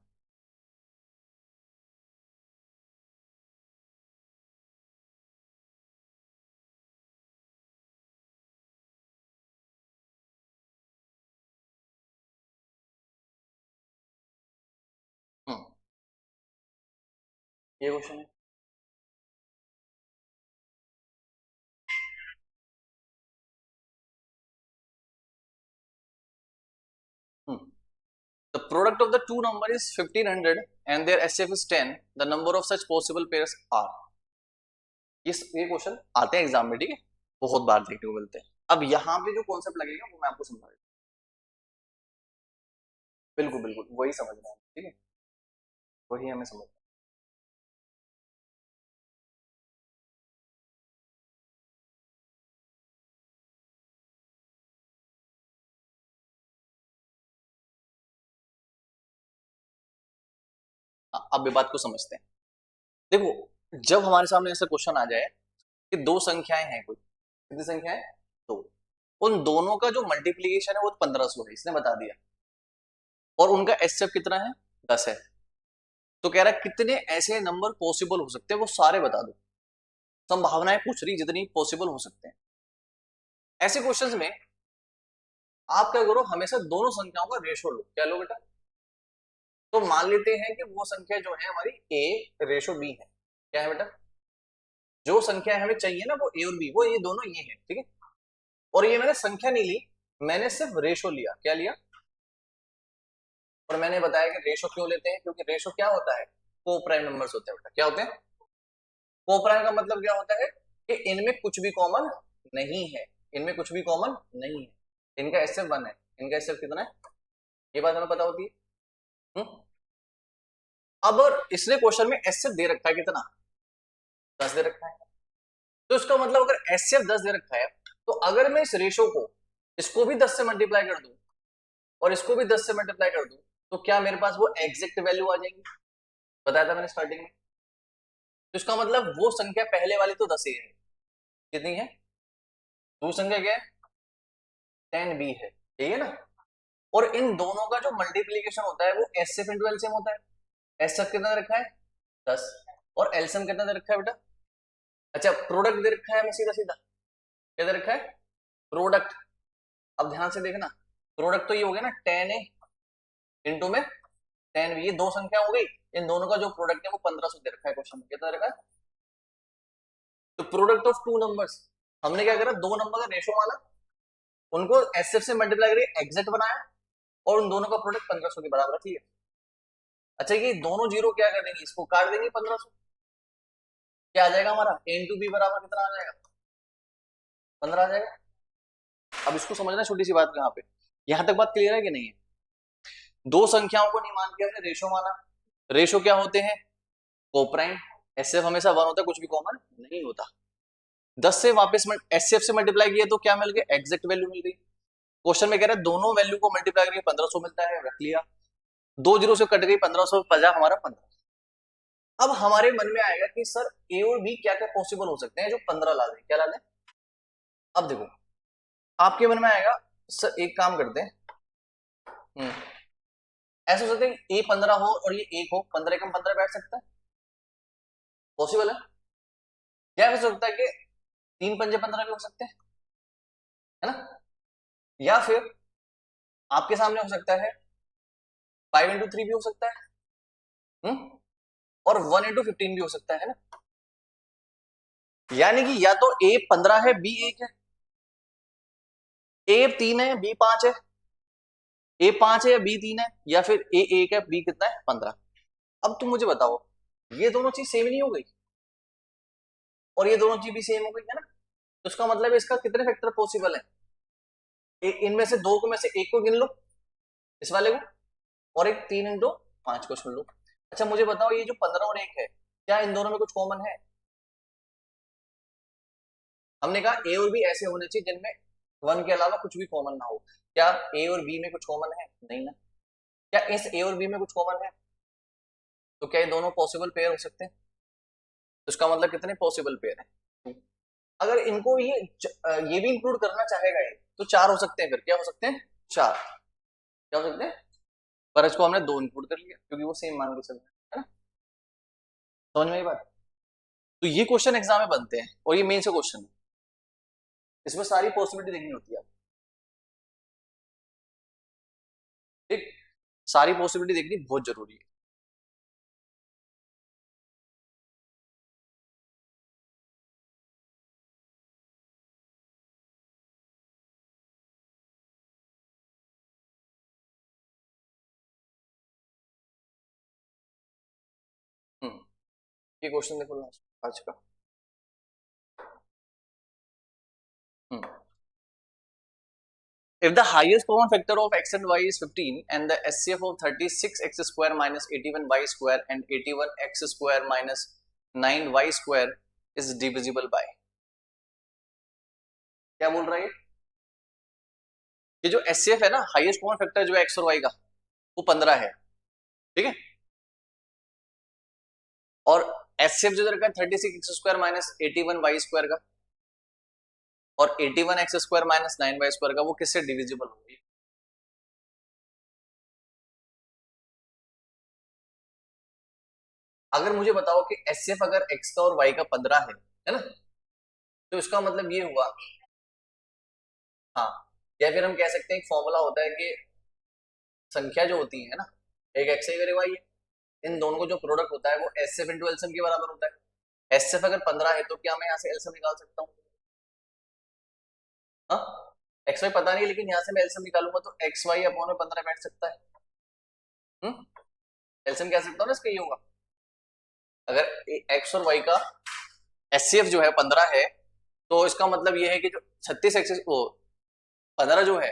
हम्म, ये क्वेश्चन है। The product of the two number is 1500 and their HCF is 10. The number of such possible pairs are। ये क्वेश्चन आते हैं एग्जाम में, ठीक है, बहुत बार देखने को मिलते हैं। अब यहाँ पे जो कॉन्सेप्ट लगेगा वो मैं आपको समझा देता हूँ। बिल्कुल बिल्कुल वही समझना है, ठीक है, वही हमें समझना है। अब ये बात को समझते हैं। देखो, जब हमारे सामने ऐसा क्वेश्चन आ जाए कि दो संख्याएं हैं, कोई कितनी संख्या है? दो। उन दोनों का जो मल्टीप्लीकेशन है वो 1500 है, इसने बता दिया, और उनका एचसीएफ कितना है? 10 है। तो कह रहा है कितने ऐसे नंबर पॉसिबल हो सकते हैं वो सारे बता दो। संभावनाएं पूछ रही जितनी पॉसिबल हो सकते हैं। ऐसे क्वेश्चंस में आप क्या करो, हमेशा दोनों संख्याओं का रेशो लो। क्या लो बेटा? तो मान लेते हैं कि वो संख्या जो है हमारी ए रेशो बी है। क्या है बेटा? जो संख्या हमें चाहिए ना वो ए और बी, वो ये दोनों ये है, ठीक है। और ये मैंने संख्या नहीं ली, मैंने सिर्फ रेशो लिया। क्या लिया? और मैंने बताया कि रेशो क्यों लेते हैं, क्योंकि रेशो क्या होता है? को प्राइम नंबर्स होते हैं बेटा। क्या होते हैं? को प्राइम का मतलब क्या होता है? कि इनमें कुछ भी कॉमन नहीं है, इनमें कुछ भी कॉमन नहीं है। इनका एचसीएफ 1 है, इनका एचसीएफ कितना है? ये बात हमें पता होती है। हम्म? अब इसने क्वेश्चन में एचसीएफ दे रखा है कितना? 10 दे रखा है। तो इसका मतलब अगर एचसीएफ 10 दे रखा है, तो अगर मैं इस रेशो को, इसको भी 10 से मल्टीप्लाई कर दूं और इसको भी 10 से मल्टीप्लाई कर दूं, तो क्या मेरे पास वो एग्जैक्ट वैल्यू आ जाएंगी? बताया था मैंने स्टार्टिंग में। तो इसका मतलब वो संख्या पहले वाली तो 10 ही है। कितनी है? दूसरी संख्या क्या है? 10b है, यही है ना। और इन दोनों का जो मल्टीप्लीकेशन होता है वो एचसीएफ इंटू एलसीएम होता है। एचसीएफ कितना दे रखा है? 10। और एलसीएम कितना दे रखा है बेटा? अच्छा, प्रोडक्ट दे रखा है हमें सीधा सीधा। क्या दे रखा है? प्रोडक्ट। अब ध्यान से देखना, प्रोडक्ट तो ये हो गया ना 10a इंटू में 10b, ये दो संख्या हो गई। इन दोनों का जो प्रोडक्ट है वो 1500 दे रखा है क्वेश्चन में। कितना दे रखा है? तो प्रोडक्ट ऑफ टू नंबर्स, हमने क्या करा, दो नंबर का रेशो माना, उनको एचसीएफ से मल्टीप्लाई करके एग्जैक्ट बनाया, और उन दोनों का प्रोडक्ट 1500 के बराबर रख लिया। अच्छा, ये दोनों जीरो क्या कर देंगे, इसको काट देंगे 1500। क्या आ जाएगा हमारा? ए इंटू बी बराबर कितना आ जाएगा? 15 आ जाएगा। अब इसको समझना, छोटी सी बात यहाँ पे, यहां तक बात क्लियर है कि नहीं है? दो संख्याओं को नहीं मान के हमने रेशो माना। रेशो क्या होते हैं? कोप्राइम। एचसीएफ हमेशा 1 होता है, कुछ भी कॉमन नहीं होता। 10 से वापस एचसीएफ से मल्टीप्लाई किया तो क्या मिल गया? एग्जैक्ट वैल्यू मिल गई। क्वेश्चन में कह रहा है दोनों वैल्यू को मल्टीप्लाई करके 1500 मिलता है, रख लिया। दो जीरो से कट गई 1500, बचा हमारा 15। अब हमारे मन में आएगा कि सर ए और बी क्या क्या पॉसिबल हो सकते हैं जो 15 ला दें। क्या ला दें? अब देखो, आपके मन में आएगा सर एक काम करते हैं, ऐसा हो सकता है ए 15 हो और ये 1 हो, 15 कम 15 बैठ सकता है, पॉसिबल है। क्या हो सकता है कि 3 पंजे 15 भी हो सकते हैं, है ना। या फिर आपके सामने हो सकता है 5 into 3 भी हो सकता है, और 1 into 15 भी हो सकता है ना। यानी कि या तो ए 15 है, बी 1 है, ए 3 है, बी 5 है, ए 5 है या बी 3 है, या फिर ए 1 है, बी कितना है 15। अब तुम मुझे बताओ, ये दोनों चीज सेम नहीं हो गई, और ये दोनों चीज भी सेम हो गई है ना, तो इसका मतलब है इसका कितने फैक्टर पॉसिबल है, इनमें से दो को में से एक को गिन लो, इस वाले को, और एक 3 into 5 को सुन लो। अच्छा मुझे बताओ, ये जो 15 और 1 है, क्या इन दोनों में कुछ कॉमन है? हमने कहा ए और बी ऐसे होने चाहिए जिनमें 1 के अलावा कुछ भी कॉमन ना हो। क्या ए और बी में कुछ कॉमन है? नहीं ना। क्या इस ए और बी में कुछ कॉमन है? तो क्या ये दोनों पॉसिबल पेयर हो सकते हैं? तो इसका मतलब कितने पॉसिबल पेयर हैं? अगर इनको ये भी इंक्लूड करना चाहेगा ये, तो 4 हो सकते हैं। फिर क्या हो सकते हैं? 4 क्या हो सकते हैं? पर इसको हमने 2 इंक्लूड कर लिया क्योंकि वो सेम मान के चल रहे हैं, है ना। समझ में आई बात? तो ये क्वेश्चन एग्जाम में बनते हैं और ये मेन से क्वेश्चन है, इसमें सारी पॉसिबिलिटी देखनी होती है। ठीक, सारी पॉसिबिलिटी देखनी बहुत जरूरी है। ये क्वेश्चन देखो लास्ट आज का। हम्म If the highest common factor of x and y is 15 and the SCF of 36x square minus 81y square and 81x square minus 9y square is divisible by, क्या बोल रहा है ये जो SCF है ना, हाईएस्ट कॉमन फैक्टर जो है x और y का, वो 15 है, ठीक है। और SCF जो रखा है 36x square minus 81y square का, और 81x square minus 9y square का, वो किससे डिविजिबल होगी? अगर मुझे बताओ कि एचसीएफ अगर x का और y का 15 है ना, तो इसका मतलब ये हुआ, हाँ, या फिर हम कह सकते हैं एक फॉर्मूला होता है कि संख्या जो होती है ना, एक एक्स है एक वाई है, इन दोनों को जो प्रोडक्ट होता है वो एचसीएफ इंटू एलसीएम के बराबर होता है। एचसीएफ अगर 15 है तो क्या मैं यहाँ से एलसीएम निकाल सकता हूँ? हाँ, एक्स वाई पता नहीं, लेकिन यहाँ से मैं एलसीएम निकालूंगा तो एक्स वाई अपॉन में 15 बैठ सकता है। एलसीएम कह सकता हूँ ना इसका, ये होगा अगर एक्स और वाई का एचसीएफ जो है 15 है, तो इसका मतलब ये है कि जो 36 एक्स वो 15 जो है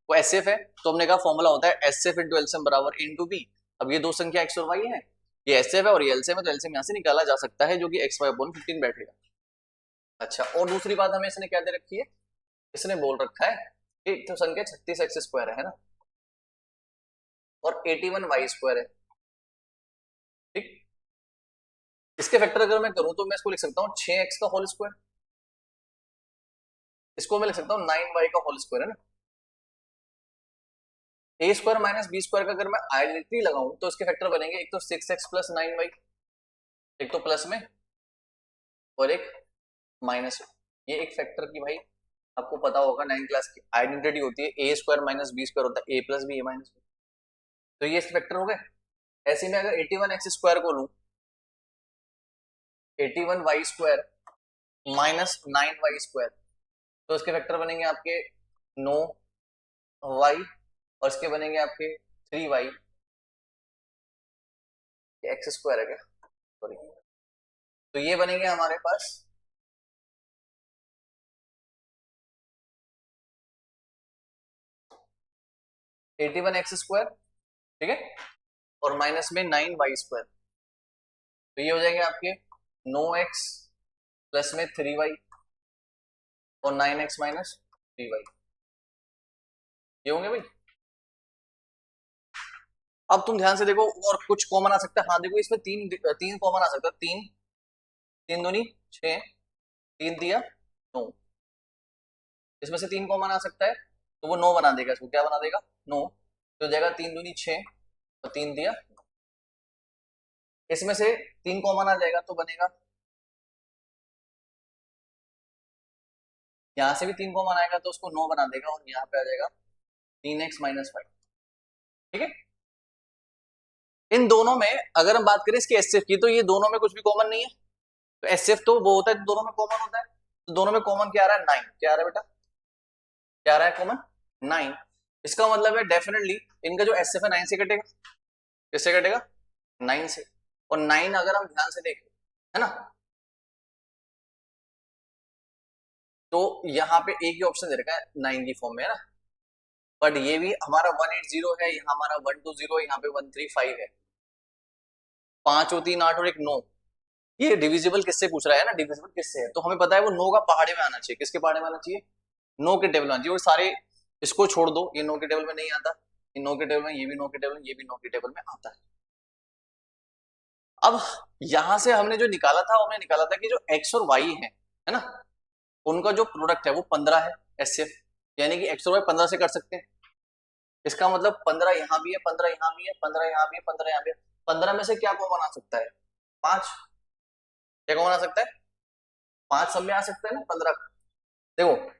वो एचसीएफ है, तो हमने कहा फॉर्मूला होता है एचसीएफ इंटू एलसीएम बराबर इंटू बी। अब ये दो संख्या एक्स और वाई है, ये एचसीएफ है और ये एलसीएम है, तो एलसीएम यहाँ से निकाला जा सकता है जो कि एक्स वाई अपॉन 15 बैठेगा। अच्छा, और दूसरी बात हमें इसने क्या दे रखी है, इसने बोल रखा है कि तो संख्या 36 एक्स स्क्वायर है ना, और 81 वाई स्क्वायर है, ठीक। इसके फैक्टर अगर मैं करूं तो मैं इसको लिख सकता हूँ 6x का होल स्क्वायर, इसको मैं लिख सकता हूँ 9y का होल स्क्वायर, है ना। ए स्क्वायर माइनस बी स्क्वायर का अगर मैं आइडेंटिटी लगाऊं तो इसके फैक्टर बनेंगे, एक तो 6x प्लस 9y, एक तो प्लस में और एक माइनस में। ये एक फैक्टर की भाई आपको पता होगा 9 क्लास की आइडेंटिटी होती है, ए स्क्वायर माइनस बी स्क्वायर होता है ए प्लस बी ए माइनस बी, तो ये इसके फैक्टर हो गए। ऐसे में अगर 81x स्क्वायर को लूं, 81y square minus 9y square, तो इसके फैक्टर बनेंगे आपके 9y, और इसके बनेंगे आपके 3y, एक्स स्क्वायर है क्या, सॉरी, तो ये बनेंगे हमारे पास 81x स्क्वायर, ठीक है, और माइनस में 9y स्क्वायर, तो ये हो जाएंगे आपके 9x प्लस में 3y और 9x माइनस 3y, ये होंगे भाई। अब तुम ध्यान से देखो, और कुछ कॉमन आ सकता है, हाँ देखो इसमें तीन तीन कॉमन आ सकता है, तीन, तीन दूनी 6, तीन दिया 9, इसमें से तीन कॉमन आ सकता है, तो वो 9 बना देगा, इसको क्या बना देगा 9, तो हो जाएगा 3 दूनी 6 और 3 दिया, इसमें से तीन कॉमन आ जाएगा तो बनेगा, यहाँ से भी तीन कॉमन आएगा तो उसको 9 बना देगा और यहाँ पे आ जाएगा 3x-5, ठीक है। इन दोनों में अगर हम बात करें इसके एचसीएफ की, तो ये दोनों में कुछ भी कॉमन नहीं है, तो एचसीएफ तो वो होता है दोनों में कॉमन होता है। तो दोनों में कॉमन क्या आ रहा है? 9। क्या आ रहा है बेटा? क्या आ रहा है कॉमन? 9। इसका मतलब है डेफिनेटली इनका जो एचसीएफ है 9 से कटेगा। किससे कटेगा? 9 से। और 9 अगर हम ध्यान से देखें, है ना, तो यहाँ पे एक ही ऑप्शन दे रखा है 9 की फॉर्म में, है ना, बट ये भी हमारा 180 है, यहाँ हमारा 120 है, यहाँ पे 135 है। 5 और 3 8 और 1 9। ये डिविजिबल किससे पूछ रहा है ना, डिविजिबल किससे है, तो हमें पता है वो 9 का पहाड़े में आना चाहिए। किसके पहाड़े में आना चाहिए? 9 के टेबल में आना चाहिए। और सारे इसको छोड़ दो, ये 9 के टेबल में नहीं आता, ये 9 के टेबल में, ये भी 9 के टेबल में, ये भी 9 के टेबल में आता है। अब यहां से हमने जो निकाला था, हमने निकाला था कि जो एक्स और वाई है ना, उनका जो प्रोडक्ट है वो 15 है एचसीएफ, यानी कि एक्स और वाई 15 से कर सकते हैं। इसका मतलब 15 यहाँ भी है, 15 यहाँ भी है, 15 यहाँ भी है, 15 यहाँ भी है। 15 में से क्या कॉमन आ सकता है? 5। क्या कॉमन आ सकता है? 5 सब में आ सकता है ना 15 का। देखो,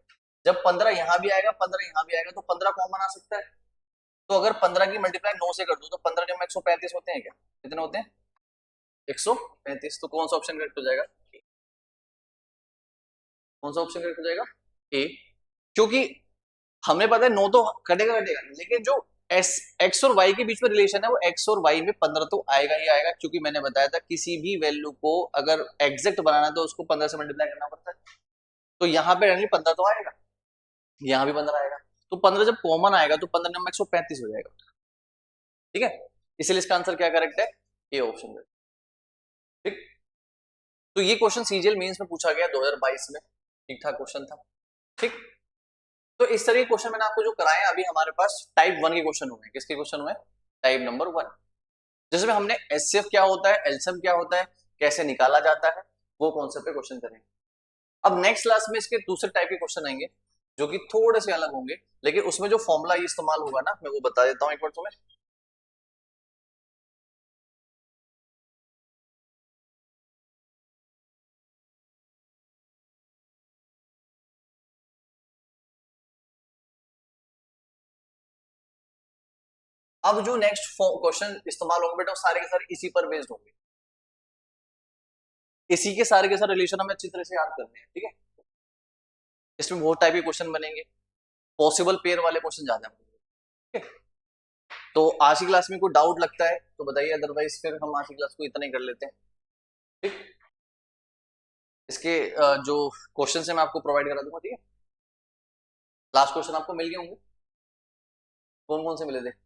जब 15 यहाँ भी आएगा, 15 यहाँ भी आएगा, तो 15 कॉमन आ सकता है। तो अगर 15 की मल्टीप्लाई 9 से कर दो, तो 15 में 135 होते हैं क्या? कितने होते हैं? 135। तो कौन सा ऑप्शन करेक्ट हो जाएगा? कौन सा ऑप्शन करेक्ट हो जाएगा? ए। क्योंकि हमें पता है 9 तो कटेगा कटेगा, लेकिन जो एस एक्स और वाई के बीच में रिलेशन है वो एक्स और वाई में 15 तो आएगा ही आएगा, क्योंकि मैंने बताया था किसी भी वैल्यू को अगर एग्जैक्ट बनाना है तो उसको 15 से मल्टीप्लाई करना पड़ता है। तो यहाँ पे रनली 15 तो आएगा, यहाँ भी 15 आएगा, तो 15 जब कॉमन आएगा तो 15 में 135 हो जाएगा, ठीक है। इसलिए इसका आंसर क्या करेक्ट है? A option. ठीक। तो ये क्वेश्चन सीजीएल मेंस में पूछा गया 2022 में, ठीक ठाक क्वेश्चन था, ठीक। तो इस तरह के क्वेश्चन मैंने आपको जो कराए अभी हमारे पास टाइप 1 के क्वेश्चन हुए। किसके क्वेश्चन हुए? टाइप नंबर 1, जिसमें हमने एचसीएफ क्या होता है, एलसीएम क्या होता है, कैसे निकाला जाता है, वो कॉन्सेप्ट पे क्वेश्चन करेंगे। अब नेक्स्ट क्लास में इसके दूसरे टाइप के क्वेश्चन आएंगे जो कि थोड़े से अलग होंगे, लेकिन उसमें जो फॉर्मूला इस्तेमाल होगा ना, मैं वो बता देता हूं एक बार तुम्हें। अब जो नेक्स्ट क्वेश्चन इस्तेमाल होंगे बेटा, सारे के सारे इसी पर बेस्ड होंगे, इसी के सारे रिलेशन हमें अच्छी तरह से याद करने हैं, ठीक है। इसमें बहुत टाइप के क्वेश्चन बनेंगे, पॉसिबल पेयर वाले क्वेश्चन ज्यादा होंगे, ठीक है। तो आज की क्लास में कोई डाउट लगता है तो बताइए, अदरवाइज फिर हम आज की क्लास को इतना ही कर लेते हैं, ठीक। इसके जो क्वेश्चन है मैं आपको प्रोवाइड करा दूंगा, ठीक है। लास्ट क्वेश्चन आपको मिल गए होंगे, कौन कौन से मिले थे?